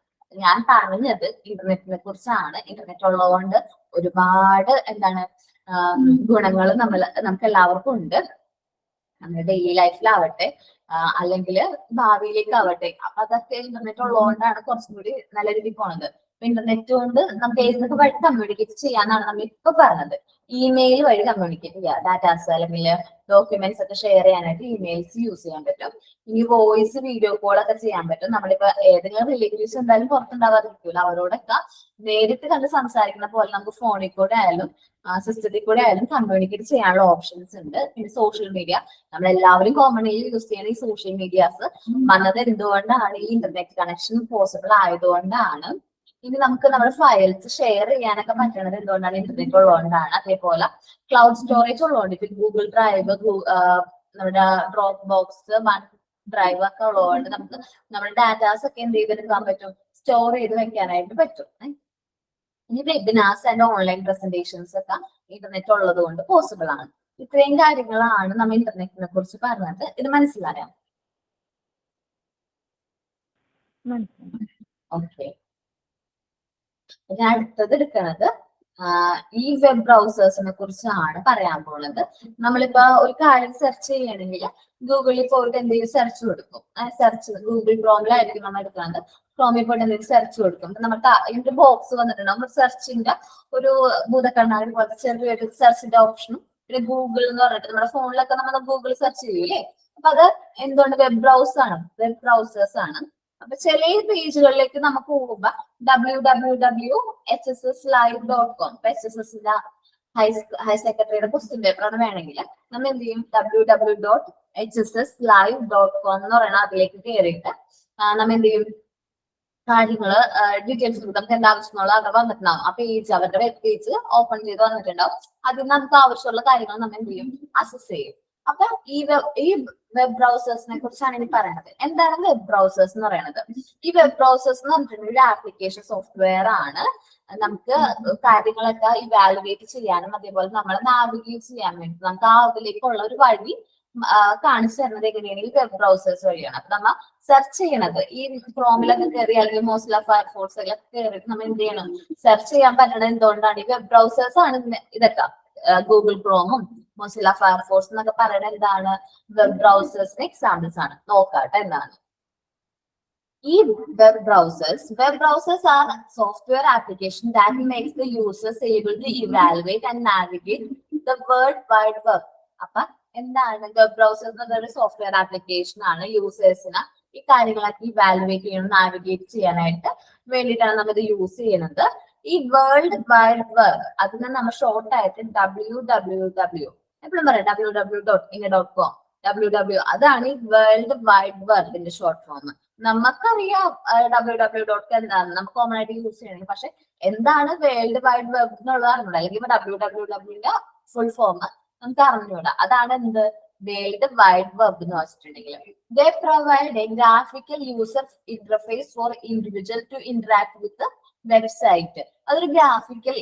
ഞാൻ പറഞ്ഞത് ഇന്റർനെറ്റിനെ കുറിച്ചാണ്. ഇന്റർനെറ്റ് ഉള്ളതുകൊണ്ട് ഒരുപാട് എന്താണ് ഗുണങ്ങൾ നമുക്ക് എല്ലാവർക്കും ഉണ്ട്. നമ്മുടെ ഡെയിലി ലൈഫിലാവട്ടെ അല്ലെങ്കിൽ ഭാവിയിലേക്കാവട്ടെ. അപ്പൊ അതൊക്കെ ഇന്റർനെറ്റ് ഉള്ളതുകൊണ്ടാണ് കുറച്ചും കൂടി നല്ല രീതിയിൽ പോണത്. ഇന്റർനെറ്റ് കൊണ്ട് നമുക്ക് ഏതൊക്കെ വഴി കമ്മ്യൂണിക്കേറ്റ് ചെയ്യാന്നാണ് നമ്മൾ ഇപ്പൊ പറഞ്ഞത്. ഇമെയിൽ വഴി കമ്മ്യൂണിക്കേറ്റ് ചെയ്യുക, ഡാറ്റാസ് അല്ലെങ്കിൽ ഡോക്യുമെന്റ്സ് ഒക്കെ ഷെയർ ചെയ്യാനായിട്ട് ഇമെയിൽസ് യൂസ് ചെയ്യാൻ പറ്റും. ഇനി വോയിസ് വീഡിയോ കോൾ ഒക്കെ ചെയ്യാൻ പറ്റും. നമ്മളിപ്പോ ഏതെങ്കിലും റിലേറ്റീവ്സ് എന്തായാലും പുറത്തുണ്ടാവാതിരിക്കൂല, അവരോടൊക്കെ നേരിട്ട് കണ്ട് സംസാരിക്കുന്ന പോലെ നമുക്ക് ഫോണിൽ കൂടെ ആയാലും സിസ്റ്റത്തിൽ കൂടെ ആയാലും കമ്മ്യൂണിക്കേറ്റ് ചെയ്യാനുള്ള ഓപ്ഷൻസ് ഉണ്ട്. പിന്നെ സോഷ്യൽ മീഡിയ, നമ്മളെല്ലാവരും കോമൺലി യൂസ് ചെയ്യുന്ന ഈ സോഷ്യൽ മീഡിയാസ് വന്നത് എന്തുകൊണ്ടാണ്? ഈ ഇന്റർനെറ്റ് കണക്ഷൻ പോസിബിൾ ആയതുകൊണ്ടാണ്. ഇനി നമുക്ക് നമ്മുടെ ഫയൽസ് ഷെയർ ചെയ്യാനൊക്കെ പറ്റണത് എന്തുകൊണ്ടാണ്? ഇന്റർനെറ്റ് ഉള്ളതുകൊണ്ടാണ്. അതേപോലെ ക്ലൗഡ് സ്റ്റോറേജ് ഉള്ളതുകൊണ്ട്, ഇപ്പൊ ഗൂഗിൾ ഡ്രൈവ്, നമ്മുടെ ഡ്രോപ്പ് ബോക്സ്, വൺ ഡ്രൈവ് ഒക്കെ ഉള്ളതുകൊണ്ട് നമുക്ക് നമ്മുടെ ഡാറ്റാസ് ഒക്കെ എന്ത് ചെയ്തെടുക്കാൻ പറ്റും? സ്റ്റോർ ചെയ്ത് വെക്കാനായിട്ട് പറ്റും. ഇനി വെബിനാർസ് ആൻഡ് ഓൺലൈൻ പ്രസന്റേഷൻസ് ഒക്കെ ഇന്റർനെറ്റ് ഉള്ളത് കൊണ്ട് പോസിബിൾ ആണ്. ഇത്രയും കാര്യങ്ങളാണ് നമ്മൾ ഇന്റർനെറ്റിനെ കുറിച്ച് പറഞ്ഞത്. ഇത് മനസ്സിലായോ? ഓക്കെ. ഞാൻ അടുത്തത് എടുക്കുന്നത് ഈ വെബ് ബ്രൗസേഴ്സിനെ കുറിച്ചാണ് പറയാൻ പോകുന്നത്. നമ്മളിപ്പോ ഒരു കാര്യം സെർച്ച് ചെയ്യണമെങ്കിൽ ഗൂഗിളിൽ പോയിട്ട് എന്തെങ്കിലും സെർച്ച് കൊടുക്കും. സെർച്ച് ഗൂഗിൾ ക്രോമിലായിരിക്കും നമ്മൾ എടുക്കുന്നത്. ക്രോമിൽ പോയിട്ട് എന്തെങ്കിലും സെർച്ച് കൊടുക്കും. നമുക്ക് ഇതിന്റെ ബോക്സ് വന്നിട്ടുണ്ട്. നമ്മൾ സെർച്ചിന്റെ ഒരു ഭൂതക്കണ്ണാടി പോലത്തെ ചെറിയൊരു സെർച്ചിന്റെ ഓപ്ഷനും പിന്നെ ഗൂഗിൾ എന്ന് പറഞ്ഞിട്ട് നമ്മുടെ ഫോണിലൊക്കെ നമ്മൾ ഗൂഗിൾ സെർച്ച് ചെയ്യൂലേ. അപ്പൊ അത് എന്തുകൊണ്ട്? വെബ് ബ്രൗസേഴ്സ് ആണ്. അപ്പൊ ചില പേജുകളിലേക്ക് നമുക്ക് പോകുമ്പോ www.hsslive.com, HSSന്റെ ഹയർ സെക്കൻഡറിയുടെ ക്വസ്റ്റ്യൻ പേപ്പറാണ് വേണമെങ്കിൽ നമ്മൾ എന്ത് ചെയ്യും? www.hsslive.com എന്ന് പറയുന്ന അതിലേക്ക് കയറിയിട്ട് നമ്മൾ എന്ത് ചെയ്യും? കാര്യങ്ങള് ഡീറ്റെയിൽസ് നമുക്ക് എന്താ ആവശ്യമുള്ള അവിടെ വന്നിട്ടുണ്ടാവും. ആ പേജ്, അവരുടെ വെബ് പേജ് ഓപ്പൺ ചെയ്ത് വന്നിട്ടുണ്ടാവും. അതിൽ നമുക്ക് ആവശ്യമുള്ള കാര്യങ്ങൾ നമ്മൾ എന്ത് ചെയ്യും? അസസ് ചെയ്യും. അപ്പൊ ഈ വെബ് ബ്രൗസേഴ്സിനെ കുറിച്ചാണ് ഇനി പറയുന്നത്. എന്താണ് വെബ് ബ്രൗസേഴ്സ് എന്ന് പറയുന്നത്? ഈ വെബ് ബ്രൗസേഴ്സ് എന്ന് പറഞ്ഞിട്ടുണ്ടെങ്കിൽ ഒരു ആപ്ലിക്കേഷൻ സോഫ്റ്റ്വെയർ ആണ്. നമുക്ക് കാര്യങ്ങളൊക്കെ ഇവാലുവേറ്റ് ചെയ്യാനും അതേപോലെ നമ്മളെ നാവിഗേറ്റ് ചെയ്യാൻ വേണ്ടി നമുക്ക് ആ അതിലേക്കുള്ള ഒരു വഴി കാണിച്ചു തരുന്നത് എങ്ങനെയാണെങ്കിൽ വെബ് ബ്രൗസേഴ്സ് വഴിയാണ്. അപ്പൊ നമ്മൾ സെർച്ച് ചെയ്യണത് ഈ ക്രോമിലൊക്കെ കയറി അല്ലെങ്കിൽ മോസില്ല ഫയർഫോക്സിലൊക്കെ കയറിയിട്ട് നമ്മൾ എന്ത് ചെയ്യണം? സെർച്ച് ചെയ്യാൻ പറ്റണത് എന്തുകൊണ്ടാണ്? ഈ വെബ് ബ്രൗസേഴ്സ് ആണ് ഇതൊക്കെ. ഗൂഗിൾ ക്രോമും മോസില്ല ഫയർഫോക്സ് എന്നൊക്കെ പറയുന്നത് എന്താണ്? വെബ് ബ്രൗസേഴ്സിന് എക്സാമ്പിൾസ് ആണ്. നോക്കാട്ടെ എന്താണ് ഈ web browsers are software application that makes the users able to evaluate and navigate the world wide web. അപ്പൊ എന്താണ് വെബ് ബ്രൗസേഴ്സ് എന്നൊരു സോഫ്റ്റ്വെയർ ആപ്ലിക്കേഷൻ ആണ്. യൂസേഴ്സിന് ഈ കാര്യങ്ങളൊക്കെ ഇവാലുവേറ്റ് ചെയ്യണം, നാവിഗേറ്റ് ചെയ്യാനായിട്ട് വേണ്ടിയിട്ടാണ് നമ്മൾ ഇത് യൂസ് ചെയ്യുന്നത്. ഈ വേൾഡ് വൈഡ് വെബ് അതിനെ നമ്മൾ ഷോർട്ട് ആയിട്ട് www എപ്പോഴും പറയാം www.in.com, www അതാണ് ഈ വേൾഡ് വൈഡ് വെബിന്റെ ഷോർട്ട് ഫോം. നമുക്കറിയാം www. എന്താണ് നമുക്ക് കോമൺ ആയിട്ട് യൂസ് ചെയ്യണമെങ്കിൽ. പക്ഷെ എന്താണ് വേൾഡ് വൈഡ് വെബ് എന്നുള്ളത് അറിഞ്ഞൂടാ, അല്ലെങ്കിൽ www.ന്റെ ഫുൾ ഫോം നമുക്ക് അറിഞ്ഞൂടാ. അതാണ് എന്ത്? വേൾഡ് വൈഡ് വെബ് എന്ന് വെച്ചിട്ടുണ്ടെങ്കിൽ they provide a graphical user interface for individual to interact with website. അതൊരു ഗ്രാഫിക്കൽ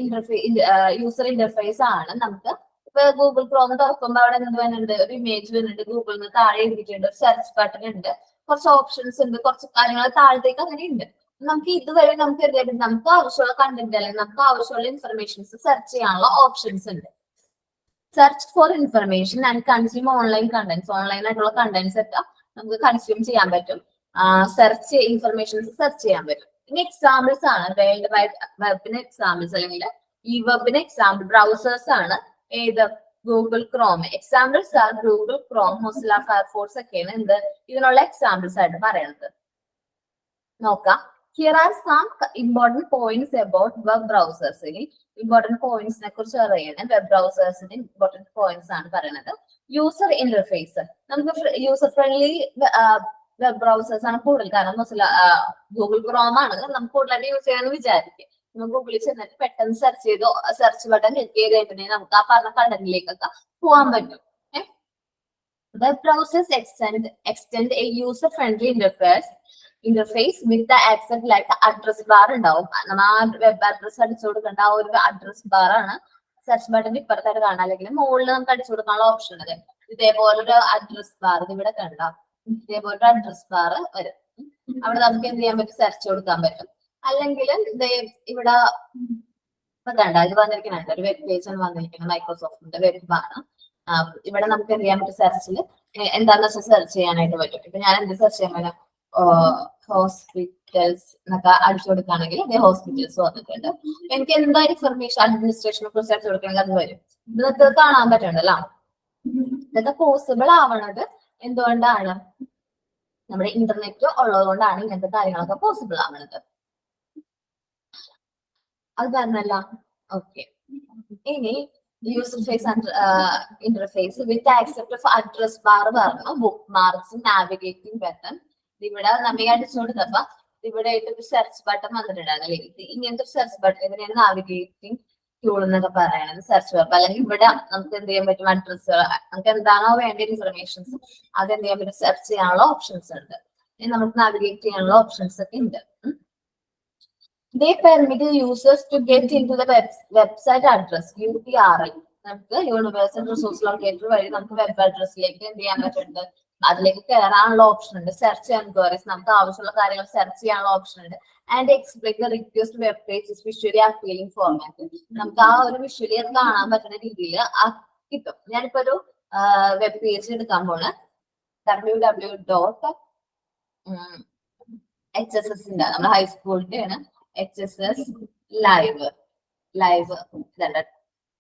യൂസർ ഇന്റർഫേസ് ആണ്. നമുക്ക് ഇപ്പൊ ഗൂഗിൾ ക്രോം തുറക്കുമ്പോൾ അവിടെ എന്ത് വരുന്നുണ്ട്? ഒരു ഇമേജ് വരുന്നുണ്ട്. ഗൂഗിളിൽ നിന്ന് താഴെ എഴുതിയിട്ടുണ്ട്, ഒരു സെർച്ച് ബട്ടൺ ഉണ്ട്, കുറച്ച് ഓപ്ഷൻസ് ഉണ്ട്, കുറച്ച് കാര്യങ്ങൾ താഴത്തേക്ക് അങ്ങനെ ഉണ്ട്. നമുക്ക് ഇതുവരെ നമുക്ക് എന്തെങ്കിലും നമുക്ക് ആവശ്യമുള്ള കണ്ടന്റ് അല്ലെങ്കിൽ നമുക്ക് ആവശ്യമുള്ള ഇൻഫർമേഷൻസ് സെർച്ച് ചെയ്യാനുള്ള ഓപ്ഷൻസ് ഉണ്ട്. Search for information and consume online contents. Online ആയിട്ടുള്ള കണ്ടന്റ്സ് ഒക്കെ നമുക്ക് കൺസ്യൂം ചെയ്യാൻ പറ്റും. സെർച്ച് ഇൻഫർമേഷൻസ് സെർച്ച് ചെയ്യാൻ പറ്റും. ഇനി എക്സാമ്പിൾസ് ആണ് വേൾഡ് വൈഡ് വെബിന് എക്സാമ്പിൾസ് അല്ലെങ്കിൽ ഈ വെബിന് എക്സാമ്പിൾ ബ്രൗസേഴ്സ് ആണ് ഏത് Google Chrome. Examples R Google Chrome, Mozilla Firefox ഒക്കെയാണ് എന്ത് ഇതിനുള്ള എക്സാമ്പിൾസ് ആയിട്ട് പറയുന്നത്. നോക്കാം. Here are some important points about web browsers. Important പോയിന്റ്സിനെ കുറിച്ച് പറയുന്നത് വെബ് ബ്രൗസേഴ്സിന്റെ ഇമ്പോർട്ടന്റ് പോയിന്റ്സ് ആണ് പറയുന്നത്. User interface. നമുക്ക് യൂസർ ഫ്രണ്ട്ലി വെബ് ബ്രൗസേഴ്സ് ആണ് കൂടുതൽ. കാരണം ഗൂഗിൾ ക്രോം ആണ് നമുക്ക് കൂടുതലായിട്ട് യൂസ് ചെയ്യാന്ന് വിചാരിക്കും. നമ്മൾ ഗൂഗിളിൽ ചെന്നിട്ട് പെട്ടെന്ന് സെർച്ച് ചെയ്തോ സെർച്ച് ബട്ടൺ ക്ലിക്ക് ചെയ്ത് കഴിഞ്ഞിട്ടുണ്ടെങ്കിൽ നമുക്ക് ആ പറഞ്ഞ കണ്ടന്റിലേക്കൊക്കെ പോകാൻ പറ്റും. Web browsers extend a user friendly interface with the access like address bar ഉണ്ടാവും. നമ്മൾ ആ വെബ് അഡ്രസ് അടിച്ചു കൊടുക്കേണ്ട ആ ഒരു അഡ്രസ് ബാർ ആണ് സെർച്ച് ബട്ടൺ ഇപ്പുറത്തായിട്ട് കാണാം. അല്ലെങ്കിൽ മുകളിൽ നമുക്ക് അടിച്ചു കൊടുക്കാനുള്ള ഓപ്ഷൻ ഉണ്ട്. ഇതേപോലൊരു അഡ്രസ് ബാർ ഇവിടെ കണ്ടാം. ഇതേപോലൊരു അഡ്രസ് ബാർ വരും. അവിടെ നമുക്ക് എന്ത് ചെയ്യാൻ പറ്റും? സെർച്ച് കൊടുക്കാൻ പറ്റും. അല്ലെങ്കിൽ ഇവിടെ കണ്ട ഇത് വന്നിരിക്കുന്നുണ്ട് ഒരു വെബ് പേജ് ആണ് വന്നിരിക്കുന്നത്. മൈക്രോസോഫ്റ്റിന്റെ വെബ് ആണ്. ഇവിടെ നമുക്ക് എന്ത് ചെയ്യാൻ പറ്റും? സെർച്ചിൽ എന്താണെന്ന് വെച്ചാൽ സെർച്ച് ചെയ്യാനായിട്ട് പറ്റും. ഇപ്പൊ ഞാൻ എന്ത് സെർച്ച് ചെയ്യാൻ പറ്റും? ഹോസ്പിറ്റൽസ് എന്നൊക്കെ അടിച്ചു കൊടുക്കുകയാണെങ്കിൽ അതേ ഹോസ്പിറ്റൽസ് വന്നിട്ടുണ്ട്. എനിക്ക് എന്താ ഇൻഫർമേഷൻ അഡ്മിനിസ്ട്രേഷനെ കുറിച്ച് അടിച്ചു കൊടുക്കണമെങ്കിൽ അത് വരും. ഇതൊക്കെ കാണാൻ പറ്റുന്നുണ്ടല്ലോ. ഇതൊക്കെ പോസിബിൾ ആവണത് എന്തുകൊണ്ടാണ്? നമ്മുടെ ഇന്റർനെറ്റ് ഉള്ളത് കൊണ്ടാണ് ഇങ്ങനത്തെ കാര്യങ്ങളൊക്കെ പോസിബിൾ ആവണത്. അത് പറഞ്ഞല്ല. ഓക്കെ. ഇനി user face interface with accept of address bar പറഞ്ഞു. Book marks, navigating button. ഇവിടെ നമ്മെ അടിച്ചു കൊടുത്തപ്പോ ഇവിടെ ആയിട്ട് സെർച്ച് ബട്ടൺ വന്നിട്ടുണ്ടായിരുന്നല്ലേ. ഇങ്ങനത്തെ സെർച്ച് ബട്ടൺ ഇതിനെയാണ് നാവിഗേറ്റിംഗ് ടൂൾ എന്നൊക്കെ പറയുന്നത്. സെർച്ച് ബട്ടൺ അല്ലെങ്കിൽ ഇവിടെ നമുക്ക് എന്ത് ചെയ്യാൻ പറ്റും? അഡ്രസ് നമുക്ക് എന്താണോ വേണ്ട ഇൻഫർമേഷൻസ് അത് എന്ത് ചെയ്യാൻ പറ്റും? സെർച്ച് ചെയ്യാനുള്ള ഓപ്ഷൻസ് ഉണ്ട്. നമുക്ക് നാവിഗേറ്റ് ചെയ്യാനുള്ള ഓപ്ഷൻസ് ഒക്കെ ഉണ്ട്. They permit users to get into the website address URL. നമുക്ക് യൂണിവേഴ്സൽ റിസോഴ്സ് ലൊക്കേറ്റർ വഴി നമുക്ക് വെബ് അഡ്രസ്സിലേക്ക് എന്ത് ചെയ്യാൻ പറ്റുന്നുണ്ട്? അതിലേക്ക് കയറാനുള്ള ഓപ്ഷൻ ഉണ്ട്. സെർച്ച് എൻക്വയറീസ് നമുക്ക് ആവശ്യമുള്ള കാര്യങ്ങൾ സെർച്ച് ചെയ്യാനുള്ള ഓപ്ഷൻ ഉണ്ട്. And explain the request web page visually appealing format. നമുക്ക് ആ ഒരു വിഷ്വലി കാണാൻ പറ്റുന്ന രീതിയിൽ കിട്ടും. ഞാനിപ്പോ ഒരു വെബ് പേജ് എടുക്കാൻ പോണ്. www.hss നമ്മുടെ ഹൈസ്കൂളിന്റെ ആണ്. HSS live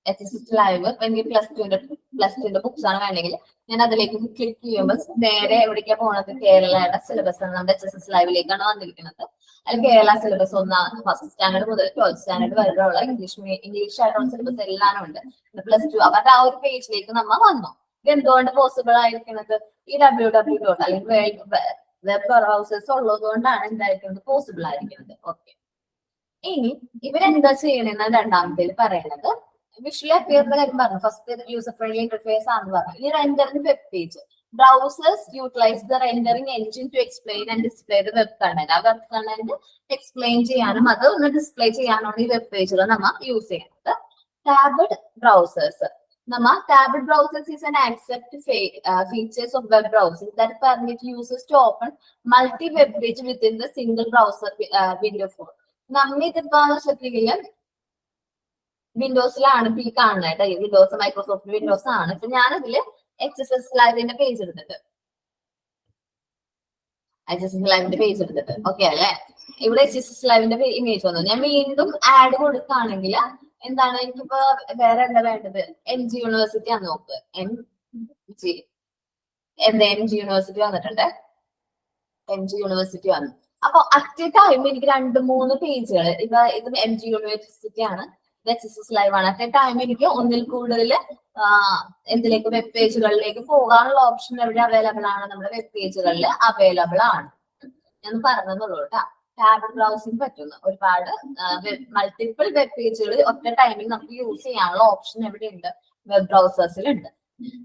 HSS live. എനിക്ക് പ്ലസ് ടുന്റെ ബുക്സ് ആണ് വേണമെങ്കിൽ ഞാൻ അതിലേക്ക് ക്ലിക്ക് ചെയ്യുമ്പോൾ നേരെ എവിടേക്കാണ് പോണത്? കേരളയുടെ സിലബസ് ആണ്. നമ്മുടെ HSS ലൈവിലേക്കാണ് വന്നിരിക്കുന്നത്. അതിൽ കേരള സിലബസ് ഫസ്റ്റ് സ്റ്റാൻഡേർഡ് മുതൽ 12th സ്റ്റാൻഡേർഡ് വരെയുള്ള ഇംഗ്ലീഷ് ആയിട്ടുള്ള സിലബസ് എല്ലാം ഉണ്ട്. പ്ലസ് ടു അവരുടെ ആ ഒരു പേജിലേക്ക് നമ്മൾ വന്നു. ഇത് എന്തുകൊണ്ട് പോസിബിൾ ആയിരിക്കുന്നത്? ഈ www. അല്ലെങ്കിൽ വെബ് ബ്രൗസേഴ്സ് ഉള്ളത് കൊണ്ടാണ് എന്തായിരിക്കുന്നത്? പോസിബിൾ ആയിരിക്കുന്നത്. ഓക്കെ. ഇനി ഇവരെന്താ ചെയ്യണെന്നാണ് രണ്ടാമത്തേൽ പറയുന്നത്. വിഷ്വലി അപ്പിയറിന്റെ കാര്യം പറഞ്ഞു. ഫസ്റ്റ് യൂസർ ഫ്രണ്ട്ലി ഇന്റർഫേസ് ആണെന്ന് പറഞ്ഞു. ഇനി rendering web page. Browsers utilise the rendering engine to explain and display the web content. ആ വെബ് കണ്ടന്റ് എക്സ്പ്ലെയിൻ ചെയ്യാനും അത് ഒന്ന് ഡിസ്പ്ലേ ചെയ്യാനാണ് ഈ വെബ് പേജുകൾ നമ്മൾ യൂസ് ചെയ്യുന്നത്. ടാബഡ് browsers. Tablet browsers is an accept features of web browsers that permit users to open multi-web page within the single browser window form. നമ്മിതിപ്പോ ശ്രദ്ധിക്കില്ല, വിൻഡോസിലാണ് ഈ കാണുന്നത്. വിൻഡോസ് മൈക്രോസോഫ്റ്റ് വിൻഡോസ് ആണ്. ഇപ്പൊ ഞാനതില് HSS ലൈവിന്റെ പേജ് എടുത്തിട്ട് ഓക്കെ അല്ലെ. ഇവിടെ HSS ലൈവിന്റെ ഇമേജ് വന്നു. ഞാൻ വീണ്ടും ആഡ് കൊടുക്കുകയാണെങ്കിൽ എന്താണ് എനിക്കിപ്പോ വേറെ എന്താ വേണ്ടത്? MG യൂണിവേഴ്സിറ്റി ആണ്. നോക്ക്, MG യൂണിവേഴ്സിറ്റി വന്നിട്ടുണ്ട്. MG യൂണിവേഴ്സിറ്റി വന്നു. അപ്പൊ അറ്റ് എ ടൈം എനിക്ക് 2-3 പേജുകൾ ഇത് MG യൂണിവേഴ്സിറ്റി ആണ്, HSS ലൈവ് ആണ്. അറ്റ് എ ടൈം എനിക്ക് ഒന്നിൽ കൂടുതൽ എന്തിലേക്ക് വെബ് പേജുകളിലേക്ക് പോകാനുള്ള ഓപ്ഷൻ എവിടെ അവൈലബിൾ ആണ്? നമ്മുടെ വെബ് പേജുകളിൽ അവൈലബിൾ ആണ്. ഞാൻ പറഞ്ഞതുള്ളൂ കേട്ടോ. ടാബ് ബ്രൗസിംഗ് പറ്റുന്ന ഒരുപാട് മൾട്ടിപ്പിൾ വെബ് പേജുകൾ ഒറ്റ ടൈമിൽ നമുക്ക് യൂസ് ചെയ്യാനുള്ള ഓപ്ഷൻ എവിടെയുണ്ട്? Web ബ്രൗസേഴ്സിലുണ്ട്.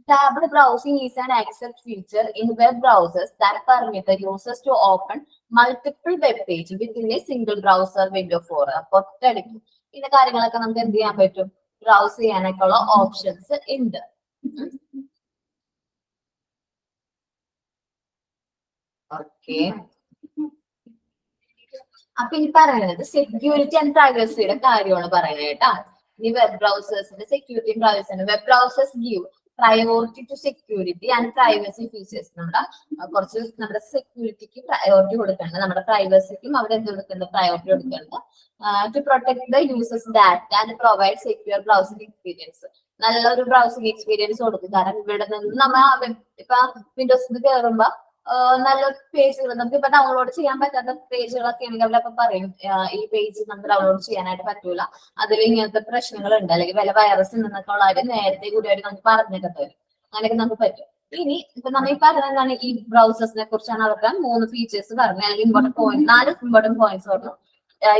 Tablet browsing is an accept feature in web browsers that permit the users to open multiple web pages within a single browser window for ഒറ്റയടിക്ക് ഇന്ന കാര്യങ്ങളൊക്കെ നമുക്ക് എന്ത് ചെയ്യാൻ പറ്റും? ബ്രൗസ് ചെയ്യാനൊക്കെ ഉള്ള ഓപ്ഷൻസ് ഉണ്ട്. ഓക്കെ. അപ്പൊ ഇനി പറയുന്നത് സെക്യൂരിറ്റി ആൻഡ് പ്രൈവസിയുടെ കാര്യമാണ് പറയുന്നത് കേട്ടാ. ഈ വെബ് ബ്രൗസേഴ്സിന്റെ security privacy. Web browsers give priority to security and privacy features. കുറച്ച് നമ്മുടെ സെക്യൂരിറ്റിക്ക് പ്രയോറിറ്റി കൊടുക്കേണ്ടത്, നമ്മുടെ പ്രൈവസിക്കും അവിടെ എന്ത് കൊടുക്കേണ്ടത്, പ്രയോറിറ്റി കൊടുക്കേണ്ടത്. To protect the users data and provide secure browsing experience. നല്ലൊരു ബ്രൗസിംഗ് എക്സ്പീരിയൻസ് കൊടുക്കും. കാരണം ഇവിടെ നിന്ന് നമ്മൾ ഇപ്പൊ വിൻഡോസിൽ കയറുമ്പോ നല്ല പേജുകൾ നമുക്ക് ഇപ്പൊ ഡൗൺലോഡ് ചെയ്യാൻ പറ്റാത്ത പേജുകളൊക്കെ ആണെങ്കിൽ അവരപ്പൊ പറയും ഈ പേജ് നമുക്ക് ഡൗൺലോഡ് ചെയ്യാനായിട്ട് പറ്റൂല, അതിൽ ഇങ്ങനത്തെ പ്രശ്നങ്ങളുണ്ട്, അല്ലെങ്കിൽ വല്ല വൈറസ് ഉണ്ടെന്നൊക്കെ ഉള്ളവര് നേരത്തെ കൂടിയായിട്ട് നമുക്ക് പറഞ്ഞിട്ട് തരും. അങ്ങനെയൊക്കെ നമുക്ക് പറ്റും. ഇനി ഇപ്പൊ നമ്മൾ ഈ പറഞ്ഞതാണ് ഈ ബ്രൗസേഴ്സിനെ കുറിച്ചാണ് അവർക്ക് 3 ഫീച്ചേഴ്സ് പറഞ്ഞു, അല്ലെങ്കിൽ 4 ഇമ്പോർട്ടന്റ് പോയിന്റ്സ് പറഞ്ഞു.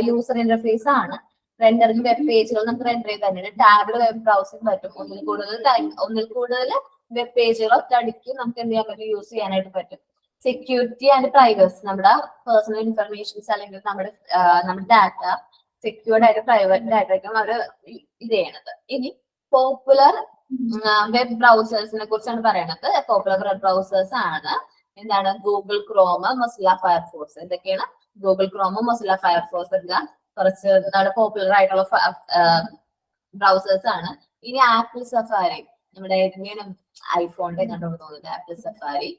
യൂസർ ഇന്റർഫേസ് ആണ്, റെൻഡറിംഗ് വെബ് പേജുകൾ നമുക്ക് റെൻഡർ ചെയ്ത് തന്നെ ടാബിൾ വെബ് ബ്രൗസിംഗ് പറ്റും. ഒന്നിൽ കൂടുതൽ വെബ് പേജുകൾ ഒറ്റയടിക്ക് നമുക്ക് എന്ത് ചെയ്യാൻ പറ്റും, യൂസ് ചെയ്യാനായിട്ട് പറ്റും. സെക്യൂരിറ്റി ആൻഡ് പ്രൈവസി, നമ്മുടെ പേഴ്സണൽ ഇൻഫർമേഷൻസ് അല്ലെങ്കിൽ നമ്മുടെ ഡാറ്റ സെക്യൂർഡ് ആയിട്ട് പ്രൈവറ്റ് ഡാറ്റയ്ക്കും അവര് ഇത് ചെയ്യണത്. ഇനി പോപ്പുലർ വെബ് ബ്രൗസേഴ്സിനെ കുറിച്ചാണ് പറയുന്നത്. പോപ്പുലർ വെബ് ബ്രൗസേഴ്സ് ആണ് എന്താണ്, ഗൂഗിൾ ക്രോം, മൊസില്ല ഫയർഫോക്സ്. എന്തൊക്കെയാണ് ഗൂഗിൾ ക്രോം, മൊസില്ല ഫയർഫോക്സ് ഒക്കെ കുറച്ച് നമ്മുടെ പോപ്പുലർ ആയിട്ടുള്ള ബ്രൗസേഴ്സ് ആണ്. ഇനി ആപ്പിൾ സഫാരി, നമ്മുടെ ഐഫോണിന്റെ കണ്ടു തോന്നുന്നത് ആപ്പിൾ സഫാരി,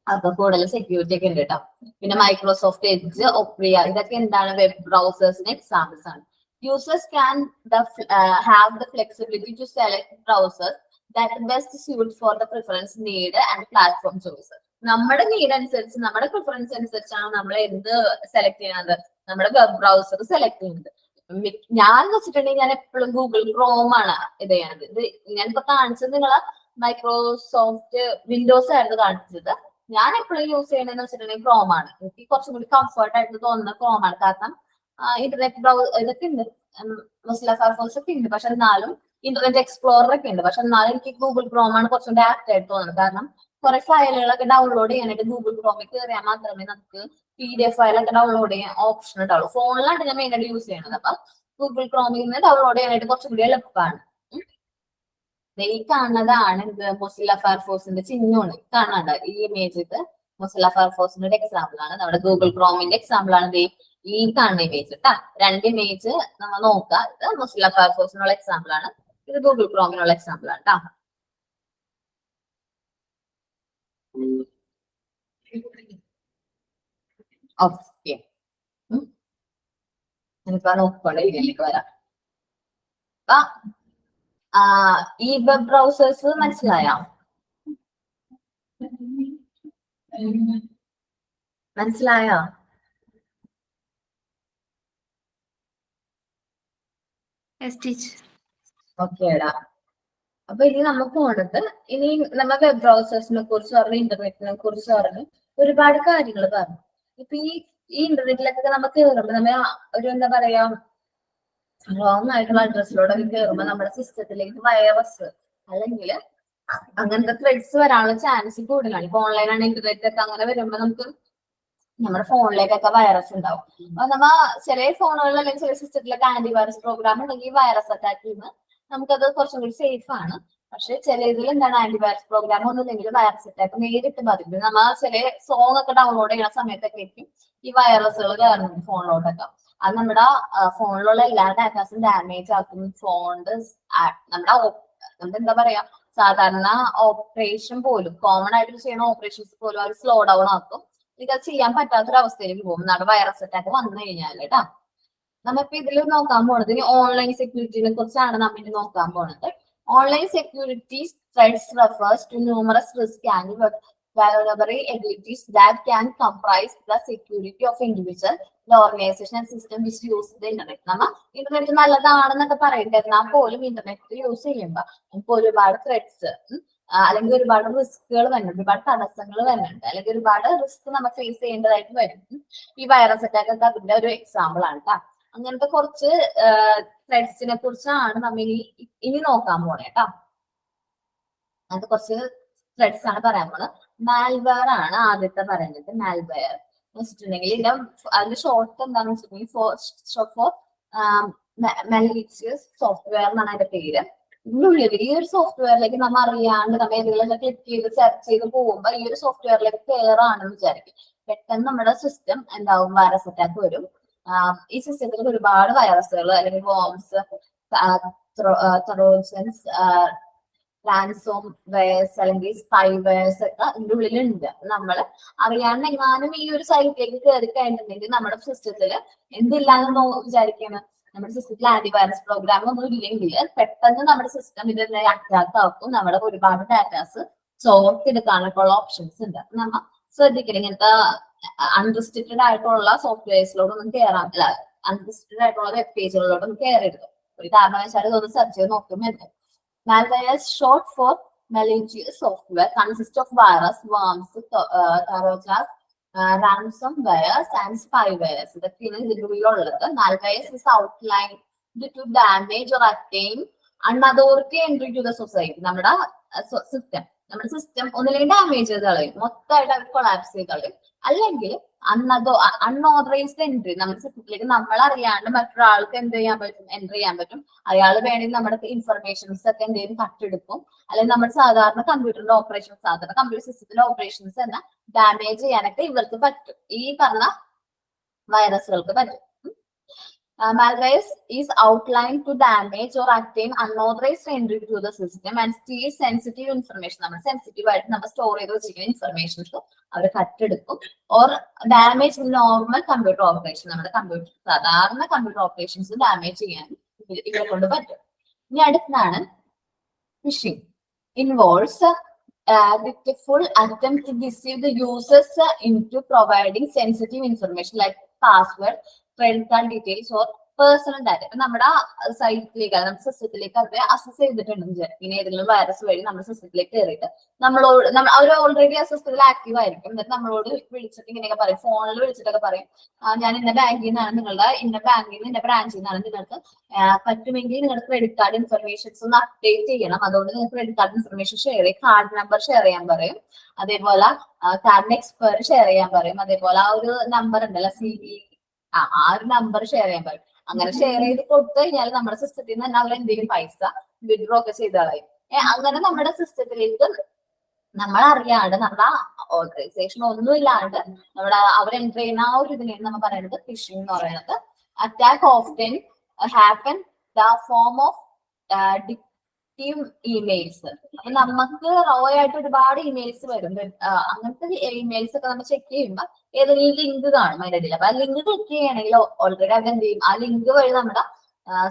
അപ്പൊ കൂടുതൽ സെക്യൂരിറ്റി ഒക്കെ ഉണ്ട് കേട്ടോ. പിന്നെ മൈക്രോസോഫ്റ്റ് എഡ്ജ്, ഒപ്രിയ, ഇതൊക്കെ എന്താണ് വെബ് ബ്രൗസേഴ്സിന്റെ എക്സാമ്പിൾസ് ആണ്. Users can have the flexibility to select browsers that best suit for the preference need and platform choice. നമ്മുടെ നീഡ് അനുസരിച്ച്, നമ്മുടെ പ്രിഫറൻസ് അനുസരിച്ചാണ് നമ്മൾ എന്ത് സെലക്ട് ചെയ്യുന്നത്, നമ്മുടെ വെബ് ബ്രൗസർ സെലക്ട് ചെയ്യുന്നത്. ഞാൻ വെച്ചിട്ടുണ്ടെങ്കിൽ ഞാൻ എപ്പോഴും ഗൂഗിൾ ക്രോം ആണ് ഇത് ചെയ്യണത്. ഇത് ഞാനിപ്പോ കാണിച്ചത് നിങ്ങളെ മൈക്രോസോഫ്റ്റ് വിൻഡോസ് ആയിരുന്നു കാണിച്ചത്. ഞാൻ എപ്പോഴും യൂസ് ചെയ്യണമെന്ന് വെച്ചിട്ടുണ്ടെങ്കിൽ ക്രോം ആണ്. എനിക്ക് കുറച്ചും കൂടി കംഫർട്ട് ആയിട്ട് തോന്നുന്ന ക്രോം ആണ്. കാരണം ഇന്റർനെറ്റ് ഇതൊക്കെ ഉണ്ട്, മൊസില്ല ഫയർഫോക്സ് ഒക്കെ ഉണ്ട്, പക്ഷെ എന്നാലും ഇന്റർനെറ്റ് എക്സ്പ്ലോറർ ഒക്കെ ഉണ്ട്. പക്ഷെ എന്നാലും എനിക്ക് ഗൂഗിൾ ക്രോം ആണ് കുറച്ചും കൂടി ആപ്റ്റ് ആയിട്ട് തോന്നുന്നത്. കാരണം കുറെ ഫയലുകളൊക്കെ ഡൗൺലോഡ് ചെയ്യാനായിട്ട് ഗൂഗിൾ ക്രോമിൽ കയറിയാൽ മാത്രമേ നമുക്ക് PDF ഫയലൊക്കെ ഡൗൺലോഡ് ചെയ്യാൻ ഓപ്ഷൻ ഉണ്ടാവുള്ളൂ. ഫോണിലാണ് ഞാൻ മെയിനായിട്ട് യൂസ് ചെയ്യുന്നത്. അപ്പൊ ഗൂഗിൾ ക്രോമിൽ നിന്ന് ഡൗൺലോഡ് ചെയ്യാനായിട്ട് കുറച്ചും കൂടി എളുപ്പമാണ്. ഈ കാണുന്നതാണ് ഇത് മൊസില്ല ഫയർഫോക്സിന്റെ ചിഹ്നമാണ് കാണാണ്ട്. ഈ ഇമേജ് ഇത് മൊസില്ല ഫയർഫോക്സിന്റെ ഒരു എക്സാമ്പിൾ ആണ്. നമ്മുടെ ഗൂഗിൾ ക്രോമിന്റെ എക്സാമ്പിൾ ആണ് ഈ കാണുന്ന ഇമേജ് കേട്ടാ. 2 ഇമേജ് നമ്മൾ നോക്കാം. ഇത് മൊസില്ല ഫയർഫോക്സിനുള്ള എക്സാമ്പിൾ ആണ്, ഇത് ഗൂഗിൾ ക്രോമിനുള്ള എക്സാമ്പിൾ ആണ് കേട്ടാ. ഓക്കെ, എനിക്കാ നോക്കോളെ ഇതിലേക്ക് വരാം. ഈ വെബ് ബ്രൗസേഴ്സ് മനസ്സിലായോ? മനസ്സിലായോ? ഓക്കേടാ. അപ്പൊ ഇനി നമുക്ക് പോണത്, ഇനി നമ്മ വെബ് ബ്രൗസേഴ്സിനെ കുറിച്ച് പറഞ്ഞു, ഇന്റർനെറ്റിനെ കുറിച്ച് പറഞ്ഞു, ഒരുപാട് കാര്യങ്ങൾ പറഞ്ഞു. ഇപ്പൊ ഈ ഇന്റർനെറ്റിലൊക്കെ നമുക്ക് കയറുമ്പോ നമ്മ ഒരു എന്താ പറയാ, റോങ് ആയിട്ടുള്ള അഡ്രസ്സിലൂടെ കയറുമ്പോ നമ്മുടെ സിസ്റ്റത്തിലേക്ക് വൈറസ് അല്ലെങ്കിൽ അങ്ങനത്തെ ത്രെഡ്സ് വരാനുള്ള ചാൻസ് കൂടുതലാണ്. ഇപ്പൊ ഓൺലൈനാണ് ഇന്റർനെറ്റ് ഒക്കെ അങ്ങനെ വരുമ്പോ നമുക്ക് നമ്മുടെ ഫോണിലേക്കൊക്കെ വൈറസ് ഉണ്ടാവും. അപ്പൊ നമ്മ ചില ഫോണുകളിൽ അല്ലെങ്കിൽ ചില സിസ്റ്റത്തിലൊക്കെ ആന്റിവൈറസ് പ്രോഗ്രാം ഉണ്ടെങ്കിൽ വൈറസ് അറ്റാക്ക് ചെയ്യുമ്പോൾ നമുക്കത് കുറച്ചും കൂടി സേഫ് ആണ്. പക്ഷെ ചില ഇതിൽ എന്താണ് ആന്റിവൈറസ് പ്രോഗ്രാം ഒന്നും ഇല്ലെങ്കിൽ വൈറസ് അറ്റാക്ക് നേരിട്ട് ബാധിക്കും. നമ്മ ചില സോങ് ഒക്കെ ഡൗൺലോഡ് ചെയ്യുന്ന സമയത്തൊക്കെ ആയിരിക്കും ഈ വൈറസുകൾ കയറുന്നത് ഫോണിലോട്ടൊക്കെ. അത് നമ്മുടെ ഫോണിലുള്ള എല്ലാ ഡാറ്റാസും ഡാമേജ് ആക്കും. ഫോണിന്റെ നമ്മുടെ എന്താ പറയാ, സാധാരണ ഓപ്പറേഷൻ പോലും, കോമൺ ആയിട്ട് ചെയ്യുന്ന ഓപ്പറേഷൻസ് പോലും അത് സ്ലോ ഡൗൺ ആക്കും. എനിക്കത് ചെയ്യാൻ പറ്റാത്തൊരവസ്ഥയിലേക്ക് പോകും നമ്മുടെ വൈറസ് അറ്റാക്ക് വന്നു കഴിഞ്ഞാൽ കേട്ടാ. നമ്മളിപ്പോ ഇതിൽ നോക്കാൻ പോണത് ഓൺലൈൻ സെക്യൂരിറ്റിനെ കുറിച്ചാണ് നമ്മൾ ഇനി നോക്കാൻ പോണത്. Online security threats refers to numerous risk and vulnerabilities that can compromise the security of individual, the organization and system which use the internet. നമ്മ ഇന്റർനെറ്റ് നല്ലതാണെന്നൊക്കെ പറയട്ടെ, എന്നാൽ പോലും ഇന്റർനെറ്റ് യൂസ് ചെയ്യുമ്പോൾ നമുക്ക് ഒരുപാട് ത്രെഡ്സ് അല്ലെങ്കിൽ ഒരുപാട് റിസ്കുകൾ വരുന്നുണ്ട്, ഒരുപാട് തടസ്സങ്ങൾ വരുന്നുണ്ട്, അല്ലെങ്കിൽ ഒരുപാട് റിസ്ക് നമ്മൾ ഫേസ് ചെയ്യേണ്ടതായിട്ട് വരും. ഈ വൈറസ് അറ്റാക്ക് ഒക്കെ അതിന്റെ ഒരു എക്സാമ്പിൾ ആണ് കേട്ടോ. അങ്ങനത്തെ കുറച്ച് ത്രെഡ്സിനെ കുറിച്ചാണ് നമ്മൾ ഇനി നോക്കാൻ പോണേ കേട്ടോ. അത് കുറച്ച് ത്രെഡ്സ് ആണ് പറയാൻ പോണത്. മാൽവെയർ ആണ് ആദ്യത്തെ പറയുന്നത്. മാൽവെയർ എന്ന് വെച്ചിട്ടുണ്ടെങ്കിൽ അതിന്റെ ഷോർട്ട് എന്താണെന്ന് വെച്ചിട്ടുണ്ടെങ്കിൽ ഫോർ മാലിഷ്യസ് സോഫ്റ്റ്വെയർ എന്നാണ് അതിന്റെ പേര്. ഇതിനുള്ളിൽ ഈ ഒരു സോഫ്റ്റ്വെയറിലേക്ക് നമ്മൾ അറിയാണ്ട് നമ്മൾ ഏതെങ്കിലും ക്ലിക്ക് ചെയ്ത് സെർച്ച് ചെയ്ത് പോകുമ്പോൾ ഈ ഒരു സോഫ്റ്റ്വെയറിലേക്ക് കയറാണെന്ന് വിചാരിക്കും. പെട്ടെന്ന് നമ്മുടെ സിസ്റ്റം എന്താവും, വൈറസ് അറ്റാക്ക് വരും. ഈ സിസ്റ്റത്തിൽ ഒരുപാട് വൈറസുകൾ അല്ലെങ്കിൽ വോംസ്, ട്രോജൻസ്, റാൻസോം വയർസ് അല്ലെങ്കിൽ സ്പൈ വയർസ് ഒക്കെ ഇതിന്റെ ഉള്ളിലുണ്ട്. നമ്മൾ അറിയാണ്ട് എങ്ങാനും ഈ ഒരു സൈറ്റിലേക്ക് കയറി കഴിഞ്ഞിട്ടുണ്ടെങ്കിൽ നമ്മുടെ സിസ്റ്റത്തിൽ എന്തില്ലാന്ന് വിചാരിക്കണം, നമ്മുടെ സിസ്റ്റത്തിൽ ആന്റിവൈറസ് പ്രോഗ്രാം ഒന്നും ഇല്ലെങ്കിൽ പെട്ടെന്ന് നമ്മുടെ സിസ്റ്റം ഇതിനെ അറ്റാക്ക് ആക്കും. നമ്മുടെ ഒരുപാട് ഡാറ്റാസ് ചോർത്തെടുക്കാനൊക്കെ ഉള്ള ഓപ്ഷൻസ് ഉണ്ട്. നമ്മ ശ്രദ്ധിക്കണം, ഇങ്ങനത്തെ അൺറിസ്ട്രിക്റ്റഡ് ആയിട്ടുള്ള സോഫ്റ്റ്വെയർസിലോടൊന്നും കയറാറില്ല, അൺറിസ്ട്രിക്റ്റഡ് ആയിട്ടുള്ള വെബ് പേജുകളിലോടൊന്നും കയറരുത്. ഒരു കാരണവശാലും ഇതൊന്ന് സെർച്ച് ചെയ്ത് നോക്കുമ്പോൾ malware short for malicious software consists of virus, worms, trojan, ransomwares and spywares. ഇതൊക്കെയാണ് ഇതിന്റെ ഉള്ളിലുള്ളത്. Malware is outlined to damage or attain unauthority entry to the society. നമ്മുടെ സിസ്റ്റം ഒന്നില്ലെങ്കിൽ ഡാമേജ് ചെയ്ത് കളയും, മൊത്തമായിട്ട് അവർ കൊളാപ്സ് ചെയ്ത് കളയും. അല്ലെങ്കിൽ അൺഓതറൈസ്ഡ് എൻട്രി നമ്മുടെ സിസ്റ്റത്തിലേക്ക് നമ്മൾ അറിയാണ്ട് മറ്റൊരാൾക്ക് എൻട്രി ചെയ്യാൻ പറ്റും. അയാൾ വേണമെങ്കിൽ നമ്മുടെ ഇൻഫർമേഷൻസ് ഒക്കെ എന്തെങ്കിലും കട്ടെടുക്കും. അല്ലെങ്കിൽ നമ്മുടെ സാധാരണ കമ്പ്യൂട്ടറിന്റെ ഓപ്പറേഷൻസ്, സാധാരണ കമ്പ്യൂട്ടർ സിസ്റ്റത്തിന്റെ ഓപ്പറേഷൻസ് തന്നെ ഡാമേജ് ചെയ്യാനൊക്കെ ഇവർക്ക് പറ്റും, ഈ പറഞ്ഞ വൈറസുകൾക്ക് പറ്റും. Malware is outlined to damage or attain unauthorized entry to the system and steal sensitive information. നമ്മൾ സെൻസിറ്റീവ് ആയിട്ട് നമ്മൾ സ്റ്റോർ ചെയ്ത് വെച്ചിരിക്കുന്ന ഇൻഫർമേഷൻസ് അവർ കട്ടെടുക്കും. Or damage normal computer operation, നമ്മുടെ സാധാരണ കമ്പ്യൂട്ടർ ഓപ്പറേഷൻസ് ഡാമേജ് ചെയ്യാൻ ഇവരെ കൊണ്ട് പറ്റും. ഇനി അടുത്താണ് phishing. Involves the full attempt to deceive the users into providing sensitive information like password, credit card details or personal data. ഇപ്പൊ നമ്മുടെ സൈറ്റിലേക്ക്, നമ്മുടെ സിസ്റ്റത്തിലേക്ക് അവരെ അസസ് ചെയ്തിട്ടുണ്ടെങ്കിൽ ഇങ്ങനെ ഏതെങ്കിലും വൈറസ് വഴി നമ്മുടെ സിസ്റ്റത്തിലേക്ക് കയറിയിട്ട് അവർ ഓൾറെഡി ആ സിസ്റ്റത്തിൽ ആക്റ്റീവ് ആയിരിക്കും. എന്നിട്ട് നമ്മളോട് വിളിച്ചിട്ട് ഇങ്ങനെയൊക്കെ പറയും, ഫോണിൽ വിളിച്ചിട്ടൊക്കെ പറയും, ഞാൻ ഇന്ന ബാങ്കിൽ നിന്നാണ്, നിങ്ങളുടെ ഇന്ന ബാങ്കിൽ നിന്ന് ഇന്ന ബ്രാഞ്ചിൽ നിന്നാണ്, നിങ്ങൾക്ക് പറ്റുമെങ്കിൽ നിങ്ങളുടെ ക്രെഡിറ്റ് കാർഡ് ഇൻഫർമേഷൻസ് ഒന്ന് അപ്ഡേറ്റ് ചെയ്യണം, അതുകൊണ്ട് നിങ്ങൾക്ക് ക്രെഡിറ്റ് കാർഡ് ഇൻഫർമേഷൻ ഷെയർ ചെയ്യും, കാർഡ് നമ്പർ ഷെയർ ചെയ്യാൻ പറയും, അതേപോലെ കാർഡിന്റെ എക്സ്പയറി ഷെയർ ചെയ്യാൻ പറയും, അതേപോലെ ആ ഒരു നമ്പർ ഉണ്ടല്ലോ ആ ഒരു നമ്പർ ഷെയർ ചെയ്യാൻ പറയും. അങ്ങനെ ഷെയർ ചെയ്ത് കൊടുത്തു കഴിഞ്ഞാൽ നമ്മുടെ സിസ്റ്റത്തിൽ നിന്ന് തന്നെ അവർ എന്തെങ്കിലും പൈസ വിഡ്രോ ഒക്കെ ചെയ്താളായി. അങ്ങനെ നമ്മുടെ സിസ്റ്റത്തിലേക്ക് നമ്മൾ അറിയാണ്ട്, നമ്മുടെ ഓർഗനൈസേഷൻ ഒന്നും ഇല്ലാണ്ട് അവർ എൻ്റർ ചെയ്യുന്ന ആ ഒരു ഇതിനെയാണ് നമ്മൾ പറയുന്നത് ഫിഷിംഗ് എന്ന് പറയുന്നത്. Attack often happen the form of emails. അപ്പൊ നമുക്ക് റോ ആയിട്ട് ഒരുപാട് ഇമെയിൽസ് വരും. അങ്ങനത്തെ ഇമെയിൽസ് ഒക്കെ നമ്മൾ ചെക്ക് ചെയ്യുമ്പോൾ ഏതെങ്കിലും ലിങ്ക് കാണും അതിന്റെ ഇടയിൽ. അപ്പൊ ആ ലിങ്ക് ക്ലിക്ക് ചെയ്യണമെങ്കിൽ ഓൾറെഡി അത് എന്ത് ചെയ്യും, ആ ലിങ്ക് വഴി നമ്മുടെ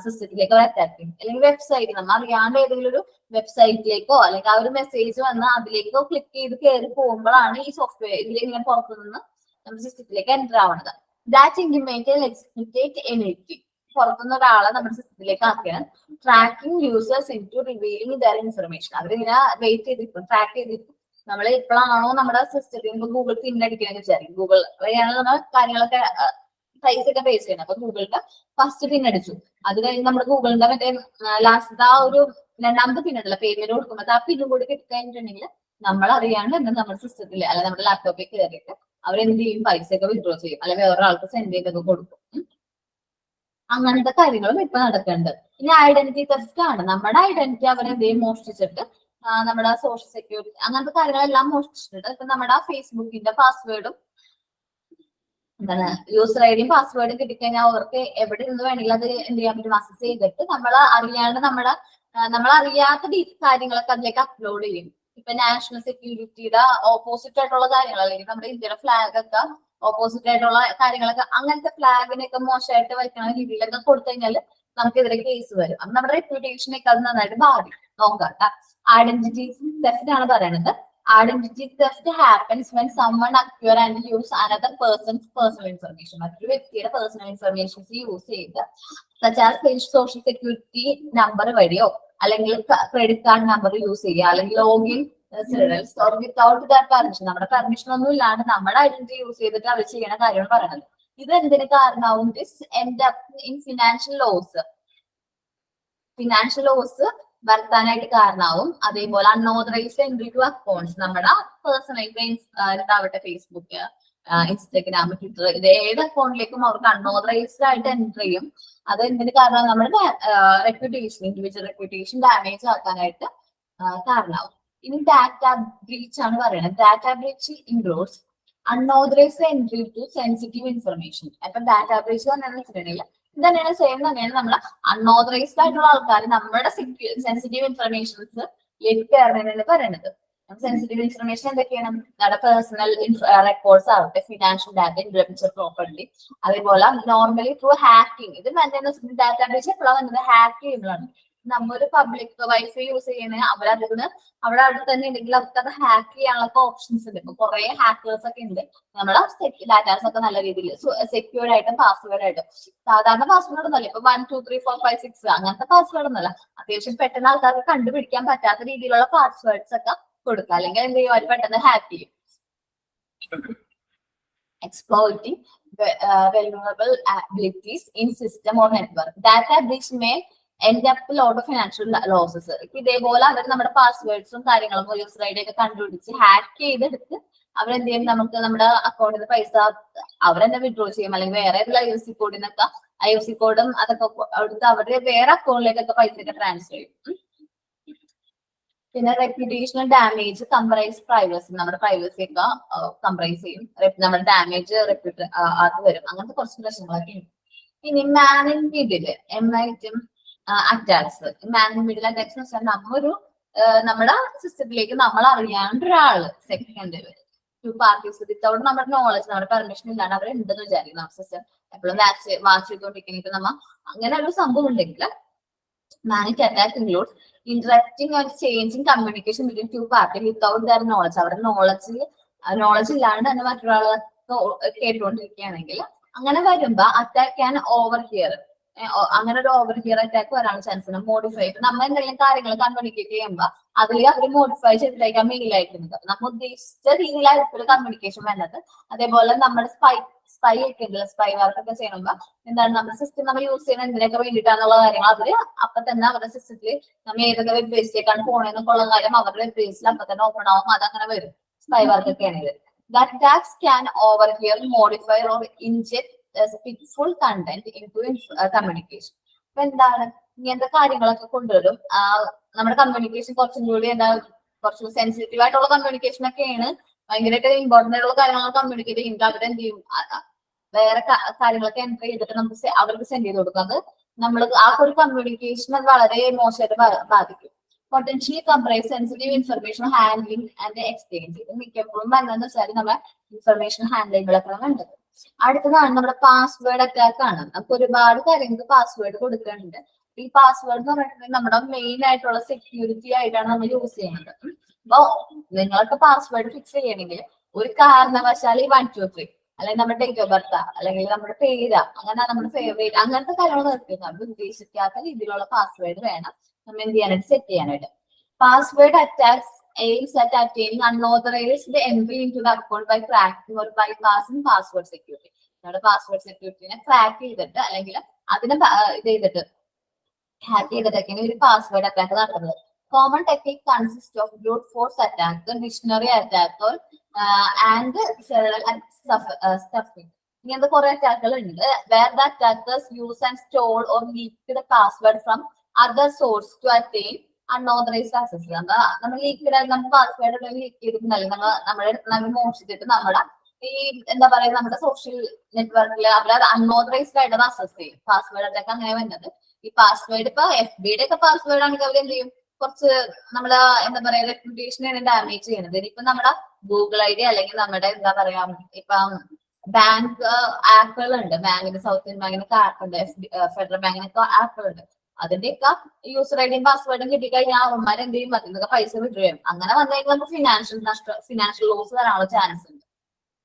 സിസ്റ്റത്തിലേക്ക് അവർ അറ്റാക്ക് ചെയ്യും. അല്ലെങ്കിൽ വെബ്സൈറ്റ്, നമ്മൾ അറിയാണ്ട് ഏതെങ്കിലും ഒരു വെബ്സൈറ്റിലേക്കോ അല്ലെങ്കിൽ ആ ഒരു മെസ്സേജ് വന്ന് അതിലേക്കോ ക്ലിക്ക് ചെയ്ത് കയറി പോകുമ്പോഴാണ് ഈ സോഫ്റ്റ്വെയർ ഇതിലിങ്ങനെ പുറത്തു നിന്ന് നമ്മുടെ സിസ്റ്റത്തിലേക്ക് എൻ്റർ ആവുന്നത്. ദാറ്റ് ഇൻറ്റിമേറ്റ് എനിത്തിങ്, പുറത്തുനിന്ന് ഒരാളെ നമ്മുടെ സിസ്റ്റത്തിലേക്ക് ആക്കിയാണ്. Tracking users in to revealing their information. അവരിങ്ങനെ വെയിറ്റ് ചെയ്തിരിക്കും, ട്രാക്ക് ചെയ്തിരിക്കും. നമ്മൾ എപ്പോഴാണോ നമ്മുടെ സിസ്റ്റത്തിൽ ഗൂഗിൾ പിൻ അടിക്കണമെന്ന് വിചാരിക്കും, ഗൂഗിൾ വഴിയാണ് നമ്മൾ കാര്യങ്ങളൊക്കെ പൈസ ഒക്കെ പേസ് ചെയ്യുന്നത്. അപ്പൊ ഗൂഗിളിന്റെ ഫസ്റ്റ് പിൻ അടിച്ചു, അത് കഴിഞ്ഞ് നമ്മുടെ ഗൂഗിളിന്റെ മറ്റേ ലാസ്റ്റ് ആ ഒരു രണ്ടാമത്തെ പിൻ ഉണ്ടല്ലോ പേയ്മെന്റ് കൊടുക്കുമ്പോൾ, ആ പിന്നും കൂടി കിട്ടിക്കഴിഞ്ഞിട്ടുണ്ടെങ്കിൽ നമ്മൾ അറിയാണ്ട് എന്താ നമ്മുടെ സിസ്റ്റത്തിൽ അല്ലെങ്കിൽ നമ്മുടെ ലാപ്ടോപ്പിൽ കയറിയിട്ട് അവരെന്ത് ചെയ്യും, പൈസ ഒക്കെ വിഡ്രോ ചെയ്യും, അല്ലെങ്കിൽ വേറെ ആൾക്ക് സെൻഡ് ചെയ്തൊക്കെ കൊടുക്കും. അങ്ങനത്തെ കാര്യങ്ങളും ഇപ്പൊ നടക്കുന്നുണ്ട്. ഇനി ഐഡന്റിറ്റി തെഫ്റ്റ് ആണ്. നമ്മുടെ ഐഡന്റിറ്റി അവരെന്തെയും മോഷ്ടിച്ചിട്ട് നമ്മുടെ സോഷ്യൽ സെക്യൂരിറ്റി അങ്ങനത്തെ കാര്യങ്ങളെല്ലാം മോഷ്ടിച്ചിട്ട് ഇപ്പൊ നമ്മുടെ ഫേസ്ബുക്കിന്റെ പാസ്വേഡും എന്താണ് യൂസർ ഐഡിയും പാസ്വേഡും കിട്ടിക്കഴിഞ്ഞാൽ അവർക്ക് എവിടെ നിന്ന് വേണമെങ്കിലും അത് എന്ത് ചെയ്യാൻ പറ്റും, അക്സസ് ചെയ്തിട്ട് നമ്മൾ അറിയാണ്ട് നമ്മൾ അറിയാത്ത കാര്യങ്ങളൊക്കെ അതിലേക്ക് അപ്ലോഡ് ചെയ്യും. ഇപ്പൊ നാഷണൽ സെക്യൂരിറ്റിയുടെ ഓപ്പോസിറ്റ് ആയിട്ടുള്ള കാര്യങ്ങൾ, അല്ലെങ്കിൽ നമ്മുടെ ഇന്ത്യയുടെ ഫ്ലാഗ് ഒക്കെ ഓപ്പോസിറ്റ് ആയിട്ടുള്ള കാര്യങ്ങളൊക്കെ, അങ്ങനത്തെ ഫ്ലാഗിനൊക്കെ മോശമായിട്ട് വയ്ക്കുന്ന രീതിയിലൊക്കെ കൊടുത്തു കഴിഞ്ഞാൽ നമുക്കെതിരെ കേസ് വരും. അപ്പൊ നമ്മുടെ റെപ്യൂട്ടേഷനൊക്കെ അത് നന്നായിട്ട് ബാധിക്കും. നോക്കാം, ഐഡന്റിറ്റി തെഫ്റ്റ് ആണ് പറയുന്നത്. Identity theft happens when someone acquire and use another person's personal information. മറ്റൊരു വ്യക്തിയുടെ പേഴ്സണൽ ഇൻഫർമേഷൻസ് യൂസ് ചെയ്ത് such as social security number വഴിയോ അല്ലെങ്കിൽ ക്രെഡിറ്റ് കാർഡ് നമ്പർ യൂസ് ചെയ്യുക, അല്ലെങ്കിൽ ലോഗിൻ വിത്തൗട്ട് ദാറ്റ് പെർമിഷൻ, നമ്മുടെ പെർമിഷൻ ഒന്നും ഇല്ലാണ്ട് നമ്മുടെ ഐഡന്റിറ്റി യൂസ് ചെയ്തിട്ട് അവർ ചെയ്യണ കാര്യമാണ് പറയുന്നത്. ഇത് എന്തിന് കാരണമാവും? This end up in financial loss വരുത്താനായിട്ട് കാരണമാവും. അതേപോലെ അൺഓതറൈസ്ഡ് എൻട്രി ടു അക്കൗണ്ട്സ്, നമ്മുടെ പേഴ്സണൽ എന്താവട്ടെ ഫേസ്ബുക്ക്, ഇൻസ്റ്റഗ്രാം, ട്വിറ്റർ, ഇത് ഏത് അക്കൗണ്ടിലേക്കും അവർക്ക് അൺഓതറൈസ്ഡ് ആയിട്ട് എൻട്രി ചെയ്യും. അത് എന്തിന് കാരണം? നമ്മുടെ റെപ്യൂട്ടേഷൻ, ഇൻഡിവിജ്വൽ റെപ്യൂട്ടേഷൻ ഡാമേജ് ആക്കാനായിട്ട് കാരണമാവും. ഇനി ഡാറ്റ ബ്രീച്ച് ആണ് പറയുന്നത്. Data breach includes unauthorised entry to sensitive information. അപ്പൊ ഡാറ്റാബേസ് വെച്ചിട്ടുണ്ടെങ്കിൽ ഇതന്നെയാണ് സെയിം തന്നെയാണ് നമ്മൾ അൺഓതറൈസ്ഡ് ആയിട്ടുള്ള ആൾക്കാർ നമ്മുടെ സെൻസിറ്റീവ് ഇൻഫർമേഷൻസ് കയറണമെന്നാണ് പറയുന്നത്. സെൻസിറ്റീവ് ഇൻഫർമേഷൻ എന്തൊക്കെയാണ്? നമ്മുടെ പേഴ്സണൽ റെക്കോർഡ്സ് ആവട്ടെ, ഫിനാൻഷ്യൽ ഡാറ്റ, ഇന്റലക്ച്വൽ പ്രോപ്പർട്ടി, അതേപോലെ നോർമലി ത്രൂ ഹാക്കിംഗ്. ഇത് ഡാറ്റാബേസ് എപ്പോഴാണ് വന്നത്? ഹാക്ക് ചെയ്യുമ്പോഴാണ്. നമ്മൊരു പബ്ലിക് വൈഫൈ യൂസ് ചെയ്യണേ അവിടെ അടുത്ത് തന്നെ ഉണ്ടെങ്കിൽ അവർക്ക് അത് ഹാക്ക് ചെയ്യാനുള്ള ഓപ്ഷൻസ് ഉണ്ട്. ഇപ്പൊ കുറെ ഹാക്കേഴ്സ് ഒക്കെ ഉണ്ട്. നമ്മുടെ ഡാറ്റാസ് ഒക്കെ നല്ല രീതിയിൽ സെക്യൂർഡ് ആയിട്ടും പാസ്വേഡ് ആയിട്ടും. സാധാരണ പാസ്വേഡ് ഒന്നല്ല, ഇപ്പൊ 1 2 3 4 5 6 അങ്ങനത്തെ പാസ്വേഡ് ഒന്നല്ല. അത്യാവശ്യം പെട്ടെന്ന് ആൾക്കാർക്ക് കണ്ടുപിടിക്കാൻ പറ്റാത്ത രീതിയിലുള്ള പാസ്വേഡ്സ് ഒക്കെ കൊടുക്കുക. അല്ലെങ്കിൽ എന്ത് ചെയ്യും? അവർ പെട്ടെന്ന് ഹാക്ക് ചെയ്യും. exploiting vulnerable abilities in system or network. Data breach may end up a lot of financial losses. ഇതേപോലെ അവർ നമ്മുടെ പാസ്വേഡ്സും കാര്യങ്ങളും യൂസർ ഐ ഡി ഒക്കെ കണ്ടുപിടിച്ച് ഹാക്ക് ചെയ്തെടുത്ത് അവരെന്ത് ചെയ്യും? നമുക്ക് നമ്മുടെ അക്കൗണ്ടിൽ നിന്ന് പൈസ അവരെന്നെ വിഡ്രോ ചെയ്യും. അല്ലെങ്കിൽ വേറെ IFSC കോഡിനൊക്കെ IFSC കോഡും അതൊക്കെ അവിടുത്തെ അവരുടെ വേറെ അക്കൗണ്ടിലേക്കൊക്കെ പൈസ ഒക്കെ ട്രാൻസ്ഫർ ചെയ്യും. പിന്നെ റെപ്യൂട്ടേഷണൽ ഡാമേജ്, കംപ്രൈസ് പ്രൈവസി, നമ്മുടെ പ്രൈവസി ഒക്കെ കംപ്രൈസ് ചെയ്യും. നമ്മുടെ ഡാമേജ് അത് വരും. അങ്ങനത്തെ കുറച്ച് പ്രശ്നങ്ങളൊക്കെ ഉണ്ട്. ഇനി man in middle attacks. Man in middle attacks എന്ന് വെച്ചാൽ നമ്മുടെ സിസ്റ്റത്തിലേക്ക് നമ്മൾ അറിയാണ്ട് ഒരാള് സെക്കൻഡ് ടു പാർട്ടീസ് വിത്തൗട്ട് നമ്മുടെ നോളജ്, നമ്മുടെ പെർമിഷൻ ഇല്ലാണ്ട് അവർ ഉണ്ടെന്ന് വിചാരിക്കും. നമ്മുടെ സിസ്റ്റം എപ്പോഴും വാച്ച് ചെയ്തുകൊണ്ടിരിക്കുന്ന ഇപ്പൊ നമ്മ അങ്ങനെ ഒരു സംഭവം ഉണ്ടെങ്കിൽ managed attack includes interrupting or changing communication between two parties without their knowledge. അവരുടെ നോളജ് ഇല്ലാണ്ട് തന്നെ മറ്റൊരാളെ കേട്ടുകൊണ്ടിരിക്കുകയാണെങ്കിൽ അങ്ങനെ വരുമ്പോ അറ്റാക്ക് ക്യാൻ ഓവർ ഹിയർ. അങ്ങനെ ഒരു ഓവർ ഹിയർ അറ്റാക്ക് വരാനുള്ള ചാൻസ് ഉണ്ട്. മോഡിഫൈ, നമ്മൾ എന്തെങ്കിലും കാര്യങ്ങൾ കമ്മ്യൂണിക്കേറ്റ് ചെയ്യുമ്പോൾ അതിൽ അവർ മോഡിഫൈ ചെയ്തിട്ടായിരിക്കാം മെയിൽ അയക്കുന്നത്. നമ്മൾ ഉദ്ദേശിച്ച രീതിയിലായിരിക്കും കമ്മ്യൂണിക്കേഷൻ വരുന്നത്. അതേപോലെ നമ്മുടെ സ്പൈ ഒക്കെ ഉണ്ടല്ലോ, സ്പൈ വർക്ക് ഒക്കെ ചെയ്യുമ്പോ എന്താണ് നമ്മുടെ സിസ്റ്റം നമ്മൾ യൂസ് ചെയ്യുന്ന എന്തിനൊക്കെ വേണ്ടിയിട്ടാന്നുള്ള കാര്യങ്ങൾ അവര് അപ്പൊ തന്നെ അവരുടെ സിസ്റ്റത്തിൽ നമ്മൾ ഏതൊക്കെ വെബ് പേജിലേക്കാണ് പോണേന്നൊക്കെ ഉള്ള കാര്യം അവരുടെ വെബ് പേജിൽ അപ്പൊ തന്നെ ഓപ്പൺ ആവും. അതങ്ങനെ വരും സ്പൈ വർക്ക് ഒക്കെ ആണെങ്കിൽ. The attacks can overhear, modify or inject spiteful content into communication. അപ്പൊ എന്താണ് ഇങ്ങനത്തെ കാര്യങ്ങളൊക്കെ കൊണ്ടുവരും. നമ്മുടെ കമ്മ്യൂണിക്കേഷൻ കുറച്ചും കൂടി കുറച്ചും സെൻസിറ്റീവ് ആയിട്ടുള്ള കമ്മ്യൂണിക്കേഷൻ ഒക്കെയാണ്. ഭയങ്കരമായിട്ട് ഇമ്പോർട്ടന്റ് ആയിട്ടുള്ള കാര്യങ്ങൾ കമ്മ്യൂണിക്കേറ്റ് ചെയ്യുമ്പോൾ അവരെന്ത് ചെയ്യും? വേറെ കാര്യങ്ങളൊക്കെ എൻട്രി ചെയ്തിട്ട് നമുക്ക് അവർക്ക് സെൻഡ് ചെയ്ത് കൊടുക്കും. അത് നമ്മൾ ആ ഒരു കമ്മ്യൂണിക്കേഷൻ വളരെ മോശമായിട്ട് ബാധിക്കും. Potentially comprise sensitive information handling and exchange. ഇത് മിക്കപ്പോഴും വരുന്നതെന്ന് വെച്ചാൽ നമ്മുടെ ഇൻഫർമേഷൻ ഹാൻഡ്ലിങ്ങിലൊക്കെ വേണ്ടത്. അടുത്തതാണ് നമ്മുടെ പാസ്വേഡ് അറ്റാക്ക് ആണ്. നമുക്ക് ഒരുപാട് കാര്യങ്ങൾക്ക് പാസ്വേഡ് കൊടുക്കുന്നുണ്ട്. ഈ പാസ്വേഡ് എന്ന് പറഞ്ഞിട്ടുണ്ടെങ്കിൽ നമ്മുടെ മെയിൻ ആയിട്ടുള്ള സെക്യൂരിറ്റി ആയിട്ടാണ് നമ്മൾ യൂസ് ചെയ്യുന്നത്. അപ്പൊ നിങ്ങൾക്ക് പാസ്വേഡ് ഫിക്സ് ചെയ്യണമെങ്കിൽ ഒരു കാരണവശാൽ ഈ 1 2 3 അല്ലെങ്കിൽ നമ്മുടെ ഡേറ്റ് ഓഫ് ബർത്ത് അല്ലെങ്കിൽ നമ്മുടെ പേര് അങ്ങനെ നമ്മുടെ ഫേവറേറ്റ് അങ്ങനത്തെ കാര്യങ്ങൾ നിർത്തുന്നത് നമ്മൾ ഉദ്ദേശിക്കാത്ത രീതിയിലുള്ള പാസ്വേഡ് വേണം നമ്മൾ എന്ത് ചെയ്യാനായിട്ട് സെറ്റ് ചെയ്യാനായിട്ട്. Password attacks aims at attaining unauthorized entry into the account by cracking or bypassing password security. നമ്മുടെ പാസ്വേഡ് സെക്യൂരിറ്റിനെ ക്രാക്ക് ചെയ്തിട്ട് അല്ലെങ്കിൽ അതിനെ ഇത് ചെയ്തിട്ട് ഹാക്ക് ചെയ്തിട്ടൊക്കെയാണ് ഒരു പാസ്വേഡ് അറ്റാക്ക് നടത്തുന്നത്. Common technique consists of brute force attack, dictionary attack, or and serial stuffing. ഇങ്ങനത്തെ കുറെ അറ്റാക്കുകൾ ഉണ്ട്. Where the attackers use and store or leak the password from other source to attain unauthorized access. നമ്മൾ leak നമുക്ക് password leak ചെയ്തിട്ടുണ്ടെങ്കിൽ നമ്മുടെ നമ്മൾ മോഷിച്ചിട്ട് നമ്മുടെ ഈ എന്താ പറയുക നമ്മുടെ സോഷ്യൽ നെറ്റ്വർക്കിൽ അവർ അൺഓതറൈസ്ഡ് ആയിട്ട് അക്സസ് ചെയ്യും. പാസ്വേഡ് അറ്റാക്ക് അങ്ങനെ വരുന്നത്. ഈ പാസ്വേഡ് ഇപ്പൊ FB ഒക്കെ പാസ്വേഡ് ആണെങ്കിൽ അവർ എന്ത് ചെയ്യും? കുറച്ച് നമ്മളെ എന്താ പറയാ റെപ്യൂട്ടേഷനാണ് ഡാമേജ് ചെയ്യുന്നത്. ഇനിയിപ്പൊ നമ്മുടെ ഗൂഗിൾ ID അല്ലെങ്കിൽ നമ്മുടെ എന്താ പറയാ ഇപ്പൊ ബാങ്ക് ആപ്പുകളുണ്ട്. ബാങ്കിന് സൗത്ത് ഇന്ത്യൻ ബാങ്കിനൊക്കെ ആപ്പ് ഉണ്ട്, ഫെഡറൽ ബാങ്കിനൊക്കെ ആപ്പുകളുണ്ട്. അതിന്റെയൊക്കെ യൂസർ ഐഡിയും പാസ്വേഡും കിട്ടിക്കഴിഞ്ഞാൽ അവന്മാർ എന്ത് ചെയ്യും? അതിനൊക്കെ പൈസ വിഡ്രോ ചെയ്യും. അങ്ങനെ വന്നു കഴിഞ്ഞാൽ നമുക്ക് ഫിനാൻഷ്യൽ ലോസ് വരാനുള്ള ചാൻസ് ഉണ്ട്.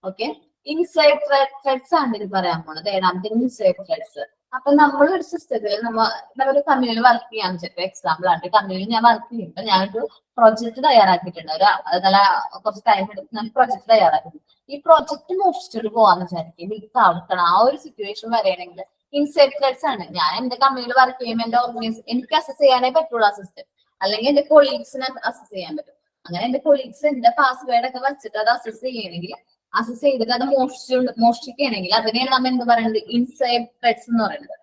ഓക്കെ, ഇൻസൈഡ് ത്രെഡ്സ് ആണ് ഇത് പറയാൻ പോണത്. ഏഴാമത്തെ ഇൻസൈഡ് ത്രെഡ്സ്. അപ്പൊ നമ്മൾ ഒരു സിസ്റ്റത്തിൽ ഒരു കമ്പനിയിൽ വർക്ക് ചെയ്യാൻ വെച്ചിട്ട് എക്സാമ്പിൾ ആണ്. കമ്പനിയിൽ ഞാൻ വർക്ക് ചെയ്യുമ്പോൾ ഞാനൊരു പ്രൊജക്ട് തയ്യാറാക്കിയിട്ടുണ്ട്. നല്ല കുറച്ച് ടൈം എടുത്ത് ഞാൻ പ്രൊജക്ട് തയ്യാറാക്കിയിട്ടുണ്ട്. ഈ പ്രൊജക്ട് മോഷിച്ചിട്ട് പോവാന്ന് വിചാരിക്കും. ലീക്ക് ആവണം. ആ ഒരു സിറ്റുവേഷൻ വരെയാണെങ്കിൽ ഇൻസൈഡ് ത്രെഡ്സ് ആണ്. ഞാൻ എന്റെ കമ്പനിയിൽ വർക്ക് ചെയ്യുമ്പോൾ എന്റെ ഓർഗനൈസേഷൻ എനിക്ക് അസസ് ചെയ്യാനേ പറ്റുള്ളൂ ആ സിസ്റ്റം. അല്ലെങ്കിൽ എന്റെ കൊളീഗ്സിനെ അസസ് ചെയ്യാൻ പറ്റും. അങ്ങനെ എന്റെ കൊളീഗ്സ് എന്റെ പാസ്വേഡ് ഒക്കെ വെച്ചിട്ട് അത് അസസ് ചെയ്യണമെങ്കിൽ അസസ് ചെയ്തിട്ട് അത് മോഷ്ടിക്കുകയാണെങ്കിൽ അതിനെയാണ് നമ്മൾ എന്ത് പറയുന്നത്? ഇൻസൈഡ് ത്രെഡ്സ് എന്ന് പറയുന്നത്.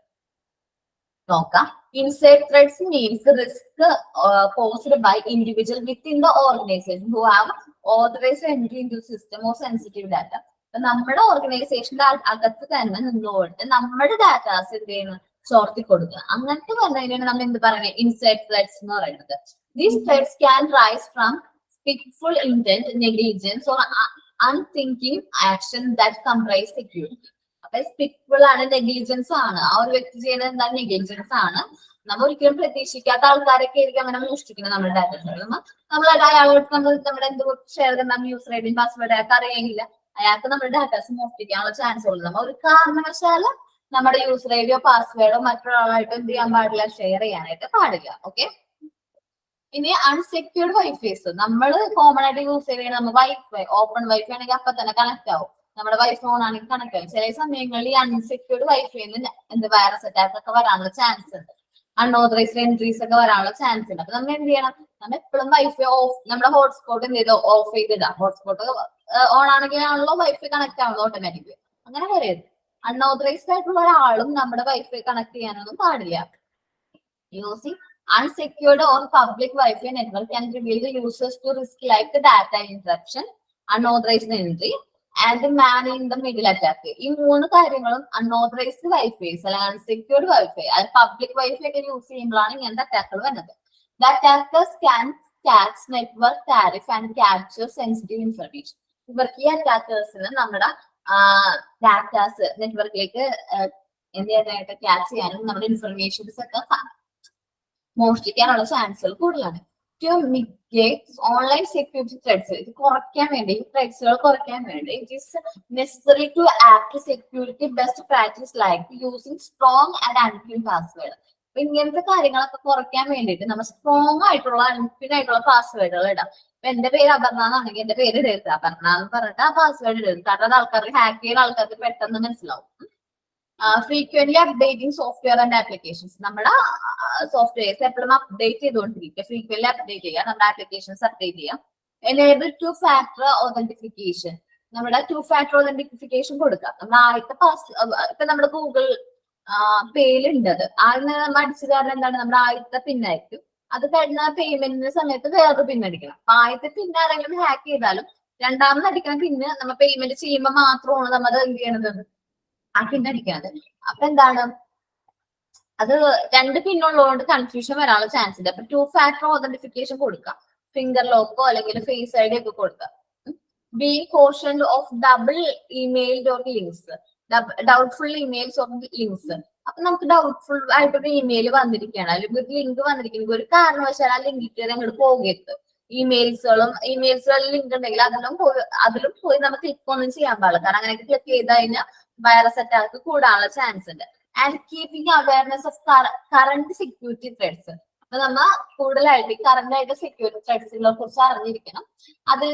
നോക്കാം. Inside threats means risk posed by individual within the organization who have authorized entry into system or sensitive data നമ്മുടെ ഓർഗനൈസേഷന്റെ അകത്ത് തന്നെ നിന്നുകൊണ്ട് നമ്മുടെ ഡാറ്റാസ് എന്ത് ചെയ്യുന്നു, ചോർത്തി കൊടുക്കുക. അങ്ങനത്തെ പറഞ്ഞതിനാണ് നമ്മൾ എന്ത് പറയുന്നത്, ഇൻസൈഡ് ത്രെഡ്സ് എന്ന് പറയുന്നത്. These threats can rise from spiteful intent, negligence or unthinking action that comprise security. അപ്പൊ സ്പിറ്റ്ഫുൾ ആണ്, നെഗ്ലിജൻസ് ആണ്, ആ ഒരു വ്യക്തി ചെയ്യുന്നത് എന്താണ്, നെഗ്ലിജൻസ് ആണ്. നമ്മൾ ഒരിക്കലും പ്രതീക്ഷിക്കാത്ത ആൾക്കാരൊക്കെ ആയിരിക്കും അങ്ങനെ മോഷ്ടിക്കുന്നത് നമ്മുടെ ഡാറ്റാസ്. നമ്മൾ അയാളോട് നമ്മുടെ എന്ത് ഷെയർ ചെയ്താൽ യൂസർ ഐ ഡി പാസ്വേഡ് അയാൾക്ക് അറിയെങ്കില്ല, അയാൾക്ക് നമ്മുടെ ഡാറ്റാസ് മോഷ്ടിക്കാനുള്ള ചാൻസ് ഉള്ളത്. നമ്മൾ ഒരു കാരണവശാലും നമ്മുടെ യൂസർ ഐ ഡിയോ പാസ്വേഡോ മറ്റൊരാളായിട്ട് എന്ത് ചെയ്യാൻ പാടില്ല, ഷെയർ ചെയ്യാനായിട്ട് പാടില്ല. ഓക്കെ. ഇനി അൺസെക്യൂർഡ് വൈഫൈസ് നമ്മൾ കോമൺ ആയിട്ട് യൂസ് ചെയ്യുന്നത്, നമ്മൾ വൈഫൈ ഓപ്പൺ വൈഫൈ ആണെങ്കിൽ അപ്പൊ തന്നെ കണക്ട് ആവും, നമ്മുടെ വൈഫൈ ഓൺ ആണെങ്കിൽ കണക്ട് ആവും. ചില സമയങ്ങളിൽ ഈ അൺസെക്യൂർഡ് വൈഫൈന്ന് എന്ത് വൈറസ് അറ്റാക്ക് ഒക്കെ വരാനുള്ള ചാൻസ് ഉണ്ട്, അൺഓതറൈസ്ഡ് എൻട്രീസ് ഒക്കെ വരാനുള്ള ചാൻസ് ഉണ്ട്. അപ്പൊ നമ്മൾ എന്ത് ചെയ്യണം, നമ്മൾ എപ്പോഴും വൈഫൈ ഓഫ്, നമ്മുടെ ഹോട്ട്സ്പോട്ട് എന്ത് ചെയ്തോ ഓഫ് ചെയ്തിടാം. ഹോട്ട്സ്പോട്ട് ഓൺ ആണെങ്കിലാണല്ലോ വൈഫൈ കണക്ട് ആവുന്നത് ഓട്ടോമാറ്റിക്കലി. അങ്ങനെ വരരുത്. അൺഓതറൈസ്ഡ് ആയിട്ടുള്ള ഒരാളും നമ്മുടെ വൈഫൈ കണക്ട് ചെയ്യാനൊന്നും പാടില്ല. Using unsecured or public Wi-Fi network can reveal the users to risk like the data interruption, unauthorized entry, and the man in the middle attack. ഈ മൂന്ന് കാര്യങ്ങളും അൺഓതറൈസ്ഡ് വൈഫൈസ് അല്ലെങ്കിൽ അൺസെക്യൂർഡ് വൈഫൈ, അത് പബ്ലിക് വൈഫൈ ഒക്കെ use ചെയ്യുമ്പോഴാണ് ഇങ്ങനത്തെ അറ്റാക്കുകൾ വരുന്നത്. The attackers can catch network tariff and capture sensitive information. ഇവർക്ക് ഈ അറ്റാക്കേഴ്സിന് നമ്മുടെ ഡാറ്റാസ് നെറ്റ്വർക്കിലേക്ക് എന്ത് ചെയ്യാനായിട്ട് ക്യാച്ച് ചെയ്യാനും നമ്മുടെ ഇൻഫർമേഷൻസ് ഒക്കെ മോഷ്ടിക്കാനുള്ള ചാൻസുകൾ കൂടുതലാണ്. To mitigate online security threats, ഇത് കുറയ്ക്കാൻ വേണ്ടി, ത്രെഡ്സുകൾ കുറയ്ക്കാൻ വേണ്ടി it is necessary to act security best practice like using strong and unpin password. അപ്പൊ ഇങ്ങനത്തെ കാര്യങ്ങളൊക്കെ കുറയ്ക്കാൻ വേണ്ടിയിട്ട് നമ്മൾ സ്ട്രോങ് ആയിട്ടുള്ള അൺപിൻ ആയിട്ടുള്ള പാസ്വേഡുകൾ ഇടാം. ഇപ്പൊ എന്റെ പേര് അപർണ എന്നാണെങ്കിൽ എന്റെ പേര് ഇടരുത്, അപർണ എന്ന് പറഞ്ഞിട്ട് ആ പാസ്വേഡ് ഇടരുത്. കാരണം അത് ആൾക്കാർക്ക് ഹാക്ക് ചെയ്യുന്ന ആൾക്കാർക്ക് പെട്ടെന്ന് മനസ്സിലാവും. Frequently updating software and applications, നമ്മുടെ സോഫ്റ്റ്വെയർസ് എപ്പോഴും അപ്ഡേറ്റ് ചെയ്തുകൊണ്ടിരിക്കുക, ഫ്രീക്വന്റ്ലി അപ്ഡേറ്റ് ചെയ്യുക, നമ്മുടെ ആപ്ലിക്കേഷൻസ് അപ്ഡേറ്റ് ചെയ്യുക. എനേബിൾ ടു ഫാക്ടർ ഒതന്റിഫിക്കേഷൻ, നമ്മുടെ ടു ഫാക്ടർ ഒതന്റിഫിക്കേഷൻ കൊടുക്കുക. നമ്മുടെ ആദ്യത്തെ ഇപ്പൊ നമ്മുടെ ഗൂഗിൾ പേയിലുണ്ടത് ആദ്യം നമ്മൾ അടിച്ചു കാരണം എന്താണ്, നമ്മുടെ ആദ്യത്തെ പിന്നായിരിക്കും. അത് കഴിഞ്ഞ പേയ്മെന്റിന്റെ സമയത്ത് വേറൊരു പിന്നടിക്കണം. അപ്പൊ ആദ്യത്തെ പിന്നെ ആരെങ്കിലും ഹാക്ക് ചെയ്താലും രണ്ടാമത് അടിക്കണം പിന്നെ നമ്മൾ പേയ്മെന്റ് ചെയ്യുമ്പോൾ മാത്രമാണ് നമ്മൾ എന്ത് ചെയ്യണത്, ആ പിന്നടിക്കാതെ. അപ്പൊ എന്താണ്, അത് രണ്ട് പിന്നുള്ളതുകൊണ്ട് കൺഫ്യൂഷൻ വരാനുള്ള ചാൻസ് ഉണ്ട്. അപ്പൊ ടു ഫാക്ടർ ഒതന്റിഫിക്കേഷൻ കൊടുക്കാം, ഫിംഗർ ലോക്കോ അല്ലെങ്കിൽ ഫേസ് ഐഡി ഒക്കെ കൊടുക്കാം. B caution of double email links, doubtful emails of links. അപ്പൊ നമുക്ക് ഡൗട്ട്ഫുൾ ആയിട്ടൊരു ഇമെയിൽ വന്നിരിക്കുകയാണ്, അല്ലെങ്കിൽ ഒരു ലിങ്ക് വന്നിരിക്കുന്നത്, ഒരു കാരണവശാൽ ആ ലിങ്ക് കയറി അങ്ങോട്ട് പോകരുത്. ഇമെയിൽസുകളിൽ ലിങ്ക് ഉണ്ടെങ്കിൽ അതിലും പോയി നമുക്ക് ക്ലിക്ക് ഒന്നും ചെയ്യാൻ പാടില്ല. കാരണം അങ്ങനെയൊക്കെ ക്ലിക്ക് ചെയ്ത് കഴിഞ്ഞാൽ വൈറസ് അറ്റാക്ക് കൂടാനുള്ള ചാൻസ് ഉണ്ട്. And keeping awareness of current security threads, അപ്പൊ നമ്മൾ കൂടുതലായിട്ട് കറന്റ് ആയിട്ട് സെക്യൂരിറ്റി ത്രെഡ്സിനെ കുറിച്ച് അറിഞ്ഞിരിക്കണം. അതിൽ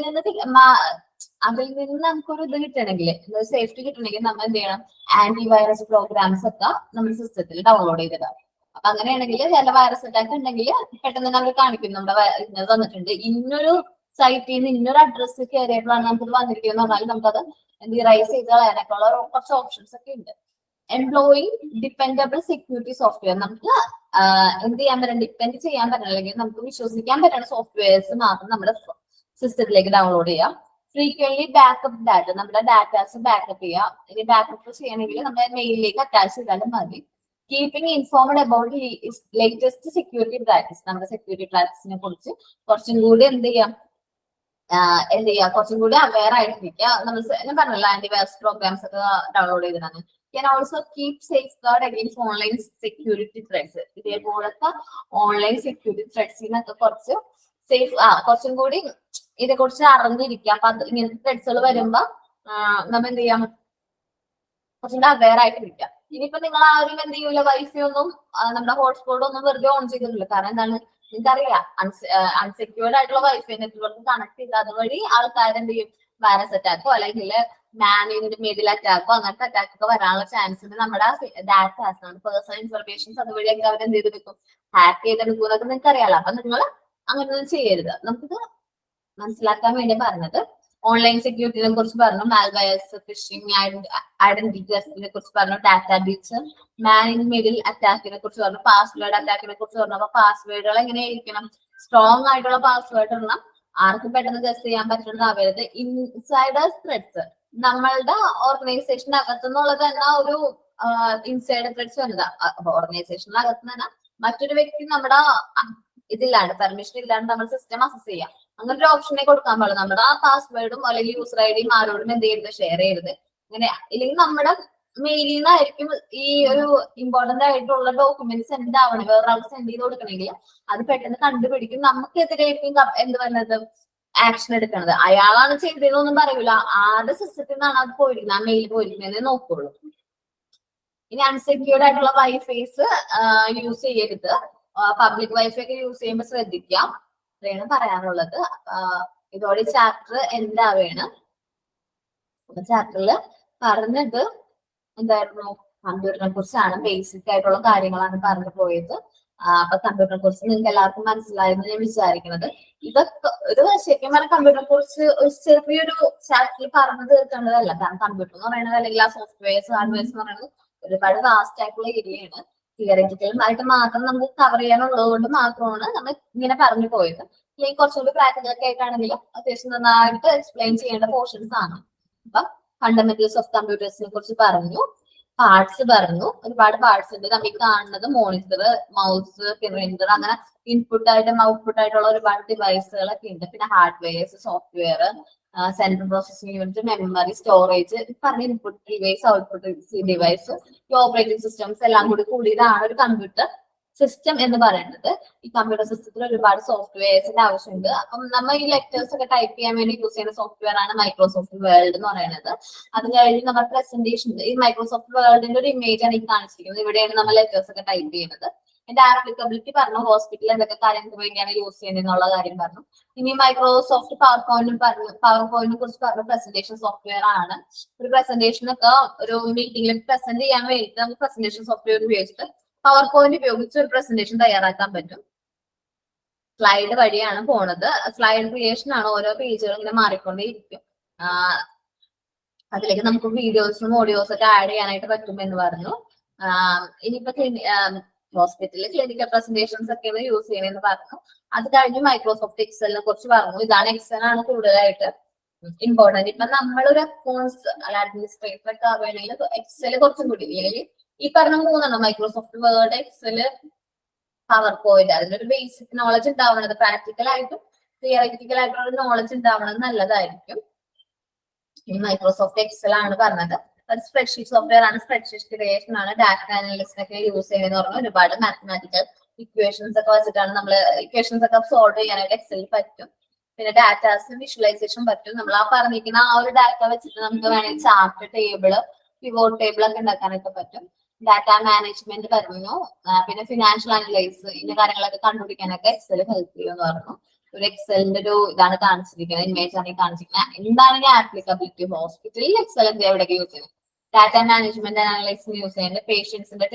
നിന്ന് നമുക്കൊരു ഇത് കിട്ടണമെങ്കിൽ, സേഫ്റ്റി കിട്ടണമെങ്കിൽ നമ്മൾ എന്ത് ചെയ്യണം, ആന്റി വൈറസ് പ്രോഗ്രാംസ് ഒക്കെ നമ്മുടെ സിസ്റ്റത്തിൽ ഡൗൺലോഡ് ചെയ്തിടാം. അപ്പൊ അങ്ങനെയാണെങ്കിൽ ചില വൈറസ് അറ്റാക്ക് ഉണ്ടെങ്കിൽ പെട്ടെന്ന് നമ്മൾ കാണിക്കും, നമ്മുടെ ഇന്നത് വന്നിട്ടുണ്ട്, ഇന്നൊരു സൈറ്റിൽ നിന്ന് ഇന്നൊരു അഡ്രസ് കയറിയപ്പോഴാണ് നമുക്കത് വന്നിരിക്കുന്നത് പറഞ്ഞാൽ നമുക്കത് റൈസ് ചെയ്ത് കളയാനൊക്കെയുള്ള കുറച്ച് ഓപ്ഷൻസ് ഒക്കെ ഉണ്ട്. എംപ്ലോയിങ് ഡിപ്പെൻഡബിൾ സെക്യൂരിറ്റി സോഫ്റ്റ്വെയർ, നമുക്ക് എന്ത് ചെയ്യാൻ പറ്റും, ഡിപ്പെൻഡ് ചെയ്യാൻ പറ്റണം അല്ലെങ്കിൽ നമുക്ക് വിശ്വസിക്കാൻ പറ്റുന്ന സോഫ്റ്റ്വെയർസ് മാത്രം നമ്മുടെ സിസ്റ്റത്തിലേക്ക് ഡൗൺലോഡ് ചെയ്യാം. ഫ്രീക്വന്റ്ലി ബാക്കപ്പ് ഡാറ്റ, നമ്മുടെ ഡാറ്റാസ് ബാക്കപ്പ് ചെയ്യാം. ഇനി ബാക്കപ്പ് ചെയ്യണമെങ്കിൽ നമ്മുടെ മെയിലിലേക്ക് അറ്റാച്ച് ചെയ്താലും മതി. Keeping informed about latest security practice, നമ്മുടെ സെക്യൂരിറ്റി പ്രാക്ടീസിനെ കുറിച്ച് കുറച്ചും കൂടി എന്ത് ചെയ്യാം, കുറച്ചും കൂടി അവെയർ ആയിട്ടിരിക്കുക. നമ്മൾ ഞാൻ പറഞ്ഞല്ലോ ആന്റിവൈറസ് പ്രോഗ്രാംസ് ഒക്കെ ഡൗൺലോഡ് ചെയ്തതാണ്. Can also keep safeguard against online security threats. ഇതേപോലത്തെ ഓൺലൈൻ സെക്യൂരിറ്റി ത്രെഡ്സിനൊക്കെ കുറച്ച് കുറച്ചും കൂടി ഇതേ കുറിച്ച് അറിഞ്ഞിരിക്കുക. അപ്പൊ ഇങ്ങനത്തെ ത്രെഡ്സുകൾ വരുമ്പോ നമ്മൾ എന്ത് ചെയ്യാം, കുറച്ചും കൂടി അവെയർ ആയിട്ടിരിക്കുക. ഇനിയിപ്പോ നിങ്ങൾ ആരും എന്ത് ചെയ്യൂല, വൈഫൈ ഒന്നും നമ്മുടെ ഹോട്ട്സ്പോട്ട് ഒന്നും വെറുതെ ഓൺ ചെയ്തിട്ടില്ല. കാരണം എന്താണ്, നിങ്ങൾക്കറിയാം അൺസെക്യൂർഡ് ആയിട്ടുള്ള വൈഫൈ നെറ്റ്വർക്ക് കണക്ട് ചെയ്ത് അതുവഴി ആൾക്കാർ എന്ത് ചെയ്യും, വൈറസ് അറ്റാക്കോ അല്ലെങ്കിൽ മാനിന്റെ മിഡിൽ അറ്റാക്കോ അങ്ങനത്തെ അറ്റാക്ക് ഒക്കെ വരാനുള്ള ചാൻസ് ഉണ്ട്. നമ്മുടെ ഡാറ്റാസ്, നമ്മുടെ പേഴ്സണൽ ഇൻഫർമേഷൻസ് അതുവഴിയൊക്കെ അവർ എന്ത് ചെയ്തെടുക്കും, ഹാക്ക് ചെയ്തെടുക്കും എന്നൊക്കെ നിങ്ങൾക്ക് അറിയാലോ. അപ്പൊ നിങ്ങൾ അങ്ങനെയൊന്നും ചെയ്യരുത്. നമുക്കിത് മനസ്സിലാക്കാൻ വേണ്ടി പറഞ്ഞത്. ഓൺലൈൻ സെക്യൂരിറ്റിനെ കുറിച്ച് പറഞ്ഞു, മാൽവെയർസ്, ഫിഷിംഗ്, ഐഡന്റിറ്റി തെഫ്റ്റിനെ കുറിച്ച് പറഞ്ഞു, data breach, man in middle അറ്റാക്കിനെ കുറിച്ച് പറഞ്ഞു, പാസ്വേഡ് അറ്റാക്കിനെ കുറിച്ച് പറഞ്ഞു. അപ്പൊ പാസ്വേഡുകൾ എങ്ങനെയായിരിക്കണം, സ്ട്രോങ് ആയിട്ടുള്ള പാസ്വേഡ് ഇടണം, ആർക്കും പെട്ടെന്ന് ഗസ് ചെയ്യാൻ പറ്റുന്നതാവരുത്. ഇൻസൈഡേഴ്സ് ത്രെഡ്സ്, നമ്മളുടെ ഓർഗനൈസേഷനകത്ത് നിന്നുള്ളത് തന്നെ ഒരു ഇൻസൈഡ് ത്രെഡ്സ് വന്നത്. ഓർഗനൈസേഷനകത്ത് തന്നെ മറ്റൊരു വ്യക്തി നമ്മുടെ ഇതില്ലാണ്ട് പെർമിഷൻ ഇല്ലാണ്ട് നമ്മൾ സിസ്റ്റം അക്സസ് ചെയ്യാം. അങ്ങനെ ഒരു ഓപ്ഷനെ കൊടുക്കാൻ പാടില്ല. നമ്മുടെ ആ പാസ്വേഡും അല്ലെങ്കിൽ യൂസർ ഐ ഡിയും ആരോടും എന്ത് ചെയ്യരുത്, ഷെയർ ചെയ്യരുത്. അങ്ങനെ ഇല്ലെങ്കിൽ നമ്മുടെ മെയിലിൽ നിന്നായിരിക്കും ഈ ഒരു ഇമ്പോർട്ടന്റ് ആയിട്ടുള്ള ഡോക്യുമെന്റ് സെൻഡ് ആവണം. വേറൊരാൾക്ക് സെൻഡ് ചെയ്ത് കൊടുക്കണമെങ്കിൽ അത് പെട്ടെന്ന് കണ്ടുപിടിക്കും. നമുക്കെതിരായിരിക്കും എന്ത് പറയുന്നത്, ആക്ഷൻ എടുക്കണത്. അയാളാണ് ചെയ്തതെന്നൊന്നും പറയൂല, ആരുടെ സിസ്റ്റത്തിൽ നിന്നാണ് അത് പോയിരിക്കുന്നത്, ആ മെയിൽ പോയിരിക്കുന്നതെന്ന് നോക്കുള്ളൂ. ഇനി അൺസെക്യൂർഡ് ആയിട്ടുള്ള വൈഫൈസ് യൂസ് ചെയ്യരുത്. പബ്ലിക് വൈഫൈ ഒക്കെ യൂസ് ചെയ്യുമ്പോൾ ശ്രദ്ധിക്കാം. ഇത്രയാണ് പറയാനുള്ളത്. ഇതോടെ ചാപ്റ്റർ എന്താവേണ്. ചാപ്റ്ററിൽ പറഞ്ഞത് എന്തായിരുന്നു, കമ്പ്യൂട്ടറിനെ കുറിച്ചാണ്, ബേസിക് ആയിട്ടുള്ള കാര്യങ്ങളാണ് പറഞ്ഞു പോയത്. അപ്പൊ കമ്പ്യൂട്ടറിനെ കുറിച്ച് നിങ്ങൾക്ക് എല്ലാവർക്കും മനസ്സിലായെന്ന് ഞാൻ വിചാരിക്കുന്നത്. ഇതൊക്കെ ഇത് ശരിക്കും പറഞ്ഞാൽ കമ്പ്യൂട്ടറിനെ കുറിച്ച് ഒരു ചെറിയൊരു ചാപ്റ്ററിൽ പറഞ്ഞു തീർക്കേണ്ടതല്ല. കാരണം കമ്പ്യൂട്ടർ എന്ന് പറയുന്നത് അല്ലെങ്കിൽ ആ സോഫ്റ്റ്വെയർസ് ഹാർഡ്വെയർസ് എന്ന് പറയുന്നത് ഒരുപാട് വാസ്റ്റ് ആയിട്ടുള്ള ഏരിയയാണ്. തിയററ്റിക്കലുമായിട്ട് മാത്രം നമുക്ക് കവർ ചെയ്യാനുള്ളത് കൊണ്ട് മാത്രമാണ് നമ്മൾ ഇങ്ങനെ പറഞ്ഞു പോയത്. അല്ലെങ്കിൽ കുറച്ചുകൂടി പ്രാക്ടിക്കൽ ഒക്കെ ആയിട്ടാണെങ്കിൽ അത്യാവശ്യം നന്നായിട്ട് എക്സ്പ്ലെയിൻ ചെയ്യേണ്ട പോർഷൻസ് ആണ്. അപ്പൊ ഫണ്ടമെന്റൽസ് ഓഫ് കമ്പ്യൂട്ടേഴ്സിനെ കുറിച്ച് പറഞ്ഞു, പാർട്സ് പറഞ്ഞു. ഒരുപാട് പാർട്സ് ഉണ്ട്. നമ്മൾ കാണുന്നത് മോണിറ്റർ, മൗസ്, പ്രിന്റർ, അങ്ങനെ ഇൻപുട്ട് ആയിട്ടും ഔട്ട്പുട്ട് ആയിട്ടുള്ള ഒരുപാട് ഡിവൈസുകളൊക്കെ ഉണ്ട്. പിന്നെ hardwares, software, central processing unit, memory, storage, പറഞ്ഞ input device, output device, operating systems എല്ലാം കൂടിയതാണ് ഒരു കമ്പ്യൂട്ടർ സിസ്റ്റം എന്ന് പറയുന്നത്. ഈ കമ്പ്യൂട്ടർ സിസ്റ്റത്തിൽ ഒരുപാട് സോഫ്റ്റ്വെയർസിന്റെ ആവശ്യമുണ്ട്. അപ്പം നമ്മൾ ഈ ലെക്ചേഴ്സ് ഒക്കെ ടൈപ്പ് ചെയ്യാൻ വേണ്ടി യൂസ് ചെയ്യുന്ന സോഫ്റ്റ്വെയർ ആണ് മൈക്രോസോഫ്റ്റ് വേൾഡ് എന്ന് പറയുന്നത്. അത് കഴിഞ്ഞ് നമ്മൾ പ്രസന്റേഷൻ, ഈ മൈക്രോസോഫ്റ്റ് വേൾഡിന്റെ ഒരു ഇമേജ് ആണ് ഈ കാണിച്ചിരിക്കുന്നത്. ഇവിടെയാണ് നമ്മൾ ലെക്ചേഴ്സ് ഒക്കെ ടൈപ്പ് ചെയ്യുന്നത്. എന്റെ ആപ്ലിക്കബിലിറ്റി പറഞ്ഞു, ഹോസ്പിറ്റലിൽ എന്തൊക്കെ കാര്യങ്ങൾക്ക് വേണ്ടിയാണ് യൂസ് ചെയ്യുന്നത് എന്നുള്ള കാര്യം പറഞ്ഞു. ഇനി മൈക്രോസോഫ്റ്റ് പവർ പോയിന്റും പറഞ്ഞു. പവർ പോയിന്റിനെ കുറിച്ച് പറഞ്ഞ പ്രസന്റേഷൻ സോഫ്റ്റ്വെയർ ആണ്. ഒരു പ്രസന്റേഷൻ ഒക്കെ ഒരു മീറ്റിംഗിൽ പ്രസന്റ് ചെയ്യാൻ വേണ്ടിയിട്ട് നമുക്ക് പ്രസന്റേഷൻ സോഫ്റ്റ്വെയർ ഉപയോഗിച്ചിട്ട് പവർ പോയിന്റ് ഉപയോഗിച്ച് ഒരു പ്രസന്റേഷൻ തയ്യാറാക്കാൻ പറ്റും. സ്ലൈഡ് വഴിയാണ് പോണത്. സ്ലൈഡ് ക്രിയേഷൻ ആണ്. ഓരോ പേജുകളും ഇങ്ങനെ മാറിക്കൊണ്ടേയിരിക്കും. അതിലേക്ക് നമുക്ക് വീഡിയോസും ഓഡിയോസും ഒക്കെ ആഡ് ചെയ്യാനായിട്ട് പറ്റും എന്ന് പറഞ്ഞു. ഇനിയിപ്പോ ഹോസ്പിറ്റലിൽ ക്ലിനിക്കൽ പ്രസന്റേഷൻസ് ഒക്കെയാണ് യൂസ് ചെയ്യണമെന്ന് പറഞ്ഞു. അത് കഴിഞ്ഞ് മൈക്രോസോഫ്റ്റ് എക്സലിനെ കുറിച്ച് പറഞ്ഞു. ഇതാണ് എക്സൽ ആണ് കൂടുതലായിട്ട് ഇമ്പോർട്ടന്റ്. ഇപ്പൊ നമ്മളൊരു അക്കൗണ്ട്സ് അല്ല അഡ്മിനിസ്ട്രേറ്റർ ഒക്കെ ആവുകയാണെങ്കിൽ എക്സൽ കുറച്ചും കൂടി, അല്ലെങ്കിൽ ഈ പറഞ്ഞ മൂന്നെണ്ണം Microsoft word, XL, power point, അതിനൊരു ബേസിക് നോളജ് ഉണ്ടാവണത്, പ്രാക്ടിക്കൽ ആയിട്ടും തിയററ്റിക്കൽ ആയിട്ടുള്ള ഒരു നോളജ് ഉണ്ടാവണത് നല്ലതായിരിക്കും. ഈ മൈക്രോസോഫ്റ്റ് എക്സൽ ആണ് പറഞ്ഞത്. സ്പ്രെഡ്ഷീറ്റ് സോഫ്റ്റ്വെയർ ആണ്, സ്പ്രെഡ്ഷീറ്റ് ക്രിയേഷൻ ആണ്, ഡാറ്റ അനാലിസിസ് ഒക്കെ യൂസ് ചെയ്യുന്നതെന്ന് പറഞ്ഞാൽ ഒരുപാട് മാത്തമാറ്റിക്കൽ ഇക്വേഷൻസ് ഒക്കെ വെച്ചിട്ടാണ് നമ്മൾ ഇക്വേഷൻസ് ഒക്കെ സോൾവ് ചെയ്യാനായിട്ട് എക്സലിൽ പറ്റും. പിന്നെ ഡാറ്റാസ് വിഷ്വലൈസേഷൻ പറ്റും. നമ്മൾ ആ പറഞ്ഞിരിക്കുന്ന ആ ഒരു ഡാറ്റ വെച്ചിട്ട് നമുക്ക് വേണമെങ്കിൽ ചാർട്ട്, ടേബിള്, പിവോട്ട് ടേബിൾ ഒക്കെ ഉണ്ടാക്കാനൊക്കെ പറ്റും. ഡാറ്റ മാനേജ്മെന്റ് പറഞ്ഞു. പിന്നെ ഫിനാൻഷ്യൽ അനലൈസ്, ഇതിന്റെ കാര്യങ്ങളൊക്കെ കണ്ടുപിടിക്കാനൊക്കെ എക്സൽ ഹെൽപ്പ് ചെയ്യുമെന്ന് പറഞ്ഞു. ഒരു എക്സലിന്റെ ഒരു ഇതാണ് കാണിച്ചിരിക്കുന്നത്, ഇമേജ് ആണ് കാണിച്ചിരിക്കുന്നത്. എന്താണ് ഈ ആപ്ലിക്കബിലിറ്റി? ഹോസ്പിറ്റലിൽ എക്സൽ എവിടെയൊക്കെ യൂസ് ചെയ്യുന്നത്? ഡാറ്റ മാനേജ്മെന്റ് അനലൈസിന് യൂസ് ചെയ്യുന്നത്, പേഷ്യൻസിന്റെ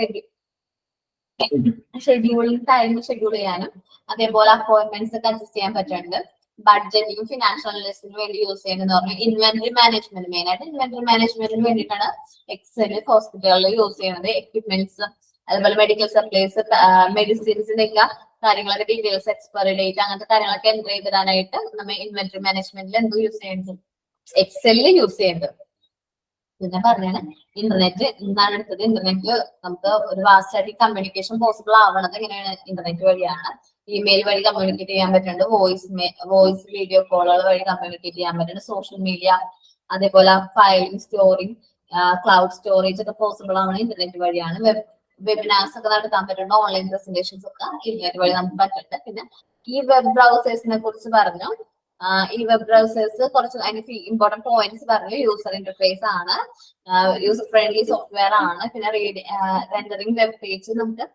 ഷെഡ്യൂളിംഗ് ടൈം ഷെഡ്യൂൾ ചെയ്യാനും അതേപോലെ അപ്പോയിന്റ്മെന്റ്സ് ഒക്കെ അഡ്ജസ്റ്റ് ചെയ്യാൻ പറ്റുന്നുണ്ട്. ബഡ്ജറ്റിംഗ്, ഫിനാൻഷ്യൽ അനലിസ്റ്റിന് വേണ്ടി യൂസ് ചെയ്യുന്നത് പറഞ്ഞു. ഇൻവെന്ററി മാനേജ്മെന്റ്, മെയിൻ ആയിട്ട് ഇൻവെന്ററി മാനേജ്മെന്റിന് വേണ്ടിയിട്ടാണ് എക്സൽ ഹോസ്പിറ്റലുകളിൽ യൂസ് ചെയ്യുന്നത്. എക്യുപ്മെന്റ്സ്, അതുപോലെ മെഡിക്കൽ സപ്ലൈസ്, മെഡിസിൻസിന്റെ ഒക്കെ കാര്യങ്ങളൊക്കെ ഡീറ്റെയിൽസ്, എക്സ്പയറി ഡേറ്റ്, അങ്ങനത്തെ കാര്യങ്ങളൊക്കെ എൻട്രി ചെയ്തിടാനായിട്ട് നമ്മൾ ഇൻവെന്ററി മാനേജ്മെന്റിൽ എന്ത് യൂസ് ചെയ്യുന്നത്? എക്സലിൽ യൂസ് ചെയ്യുന്നത്. പിന്നെ പറഞ്ഞാണ് ഇന്റർനെറ്റ് എന്താണ് എടുത്തത്. ഇന്റർനെറ്റ് നമുക്ക് ഒരു വാസ്റ്റ് ആയിട്ട് കമ്മ്യൂണിക്കേഷൻ പോസിബിൾ ആവണത് എങ്ങനെയാണ്? ഇന്റർനെറ്റ് വഴിയാണ്. ഇമെയിൽ വഴി കമ്മ്യൂണിക്കേറ്റ് ചെയ്യാൻ പറ്റുന്നുണ്ട്. വോയിസ് വീഡിയോ കോളുകൾ വഴി കമ്മ്യൂണിക്കേറ്റ് ചെയ്യാൻ പറ്റുന്നുണ്ട്. സോഷ്യൽ മീഡിയ, അതേപോലെ ഫയലിംഗ്, സ്റ്റോറിംഗ്, ക്ലൗഡ് സ്റ്റോറേജ് ഒക്കെ പോസിബിൾ ആവണത് ഇന്റർനെറ്റ് വഴിയാണ്. വെബിനാർസ് ഒക്കെ നടത്താൻ പറ്റുന്നുണ്ട്. ഓൺലൈൻ പ്രസന്റേഷൻസ് ഒക്കെ ഇന്റർനെറ്റ് വഴി നമുക്ക് പറ്റുന്നുണ്ട്. പിന്നെ ഈ വെബ് ബ്രൗസേഴ്സിനെ കുറിച്ച് പറഞ്ഞു. ഈ വെബ് ബ്രൗസേഴ്സ് കുറച്ച് അതിന് ഇമ്പോർട്ടന്റ് പോയിന്റ്സ് പറഞ്ഞു. യൂസർ ഇന്റർഫേസ് ആണ്, യൂസർ ഫ്രണ്ട്ലി സോഫ്റ്റ്വെയർ ആണ്. പിന്നെ റെൻഡറിംഗ് വെബ് പേജ് നമുക്ക്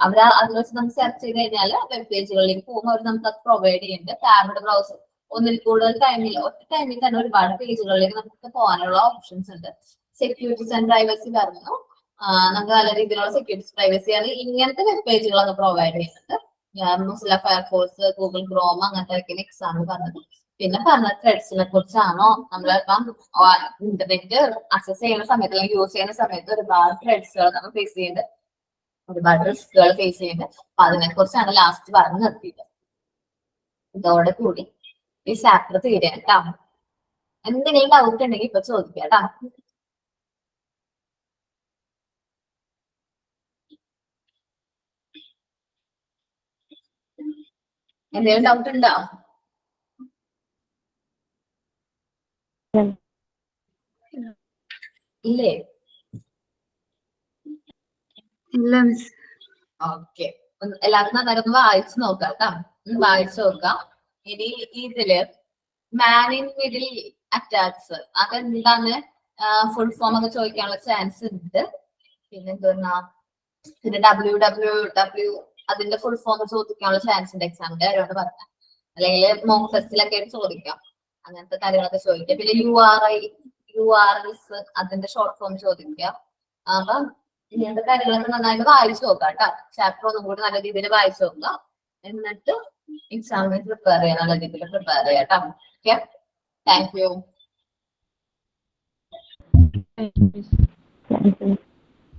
അവർ അതിൽ വെച്ച് നമുക്ക് സെർച്ച് ചെയ്ത് കഴിഞ്ഞാൽ വെബ് പേജുകളിലേക്ക് പോകുമ്പോൾ അവർ നമുക്ക് അത് പ്രൊവൈഡ് ചെയ്യുന്നുണ്ട്. ടാബ്ഡ് ബ്രൗസർ, ഒന്നിൽ കൂടുതൽ ടൈമിൽ ഒറ്റ ടൈമിൽ തന്നെ ഒരുപാട് പേജുകളിലേക്ക് നമുക്ക് പോകാനുള്ള ഓപ്ഷൻസ് ഉണ്ട്. സെക്യൂരിറ്റീസ് ആൻഡ് പ്രൈവസി പറഞ്ഞു. നമുക്ക് നല്ല രീതിയിലുള്ള സെക്യൂരിറ്റി പ്രൈവസി ആണ് ഇങ്ങനത്തെ വെബ് പേജുകളൊക്കെ പ്രൊവൈഡ് ചെയ്യുന്നുണ്ട്. മൊസില്ല ഫയർഫോഴ്സ്, ഗൂഗിൾ ക്രോം, അങ്ങനത്തെ എക്സാമ്പിൾ പറഞ്ഞത്. പിന്നെ പറഞ്ഞ ത്രെഡ്സിനെ കുറിച്ചാണോ? നമ്മളിപ്പം ഇന്റർനെറ്റ് അക്സസ് ചെയ്യുന്ന സമയത്ത് അല്ലെങ്കിൽ യൂസ് ചെയ്യുന്ന സമയത്ത് ഒരുപാട് ത്രെഡ്സുകൾ നമ്മൾ ഫേസ് ചെയ്യുന്നുണ്ട്, ഒരുപാട് റിസ്കുകൾ ഫേസ് ചെയ്യുന്നുണ്ട്. അപ്പൊ അതിനെ കുറിച്ചാണ് ലാസ്റ്റ് പറഞ്ഞു നിർത്തിയത്. ഇതോടെ കൂടി ഈ ചാപ്റ്റർ തീരെ കേട്ടോ. എന്തെങ്കിലും ഡൗട്ട് ഉണ്ടെങ്കിൽ ഇപ്പൊ ചോദിക്കാം കേട്ടോ. എന്തെങ്കിലും ഡൗട്ട് ഉണ്ടോ? ഇല്ലേ? ഇല്ല മിസ്. ഓക്കെ, എല്ലാവരും നന്നായിട്ട് വായിച്ചു നോക്കാം കേട്ടോ. വായിച്ചു നോക്കാം. ഇനി ഇതില് മാൻ ഇൻ മിഡിൽ അറ്റാക്സ് അതെന്താണ് ഫുൾ ഫോം ഒക്കെ ചോദിക്കാനുള്ള ചാൻസ് ഉണ്ട്. പിന്നെ എന്താ പിന്നെ WWW അതിന്റെ ഫുൾ ഫോം ചോദിക്കാനുള്ള ചാൻസ് ഉണ്ട് എക്സാമിന്റെ അവരോട് പറഞ്ഞ, അല്ലെങ്കിൽ മോക്ക് ടെസ്റ്റിലൊക്കെ ചോദിക്കാം. അങ്ങനത്തെ കാര്യങ്ങളൊക്കെ ചോദിക്കാം. പിന്നെ URLs അതിന്റെ ഷോർട്ട് ഫോം ചോദിക്കാം. അപ്പൊ ഇങ്ങനത്തെ കാര്യങ്ങളൊക്കെ നന്നായിട്ട് വായിച്ചു നോക്കാം കേട്ടോ. ചാപ്റ്റർ ഒന്നും കൂടി നല്ല രീതിയിൽ വായിച്ചു നോക്കാം. എന്നിട്ട് എക്സാമിന് പ്രിപ്പയർ ചെയ്യാൻ നല്ല രീതിയിൽ പ്രിപ്പയർ ചെയ്യാം കേട്ടോ. Okay, thank you.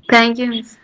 Thank you miss.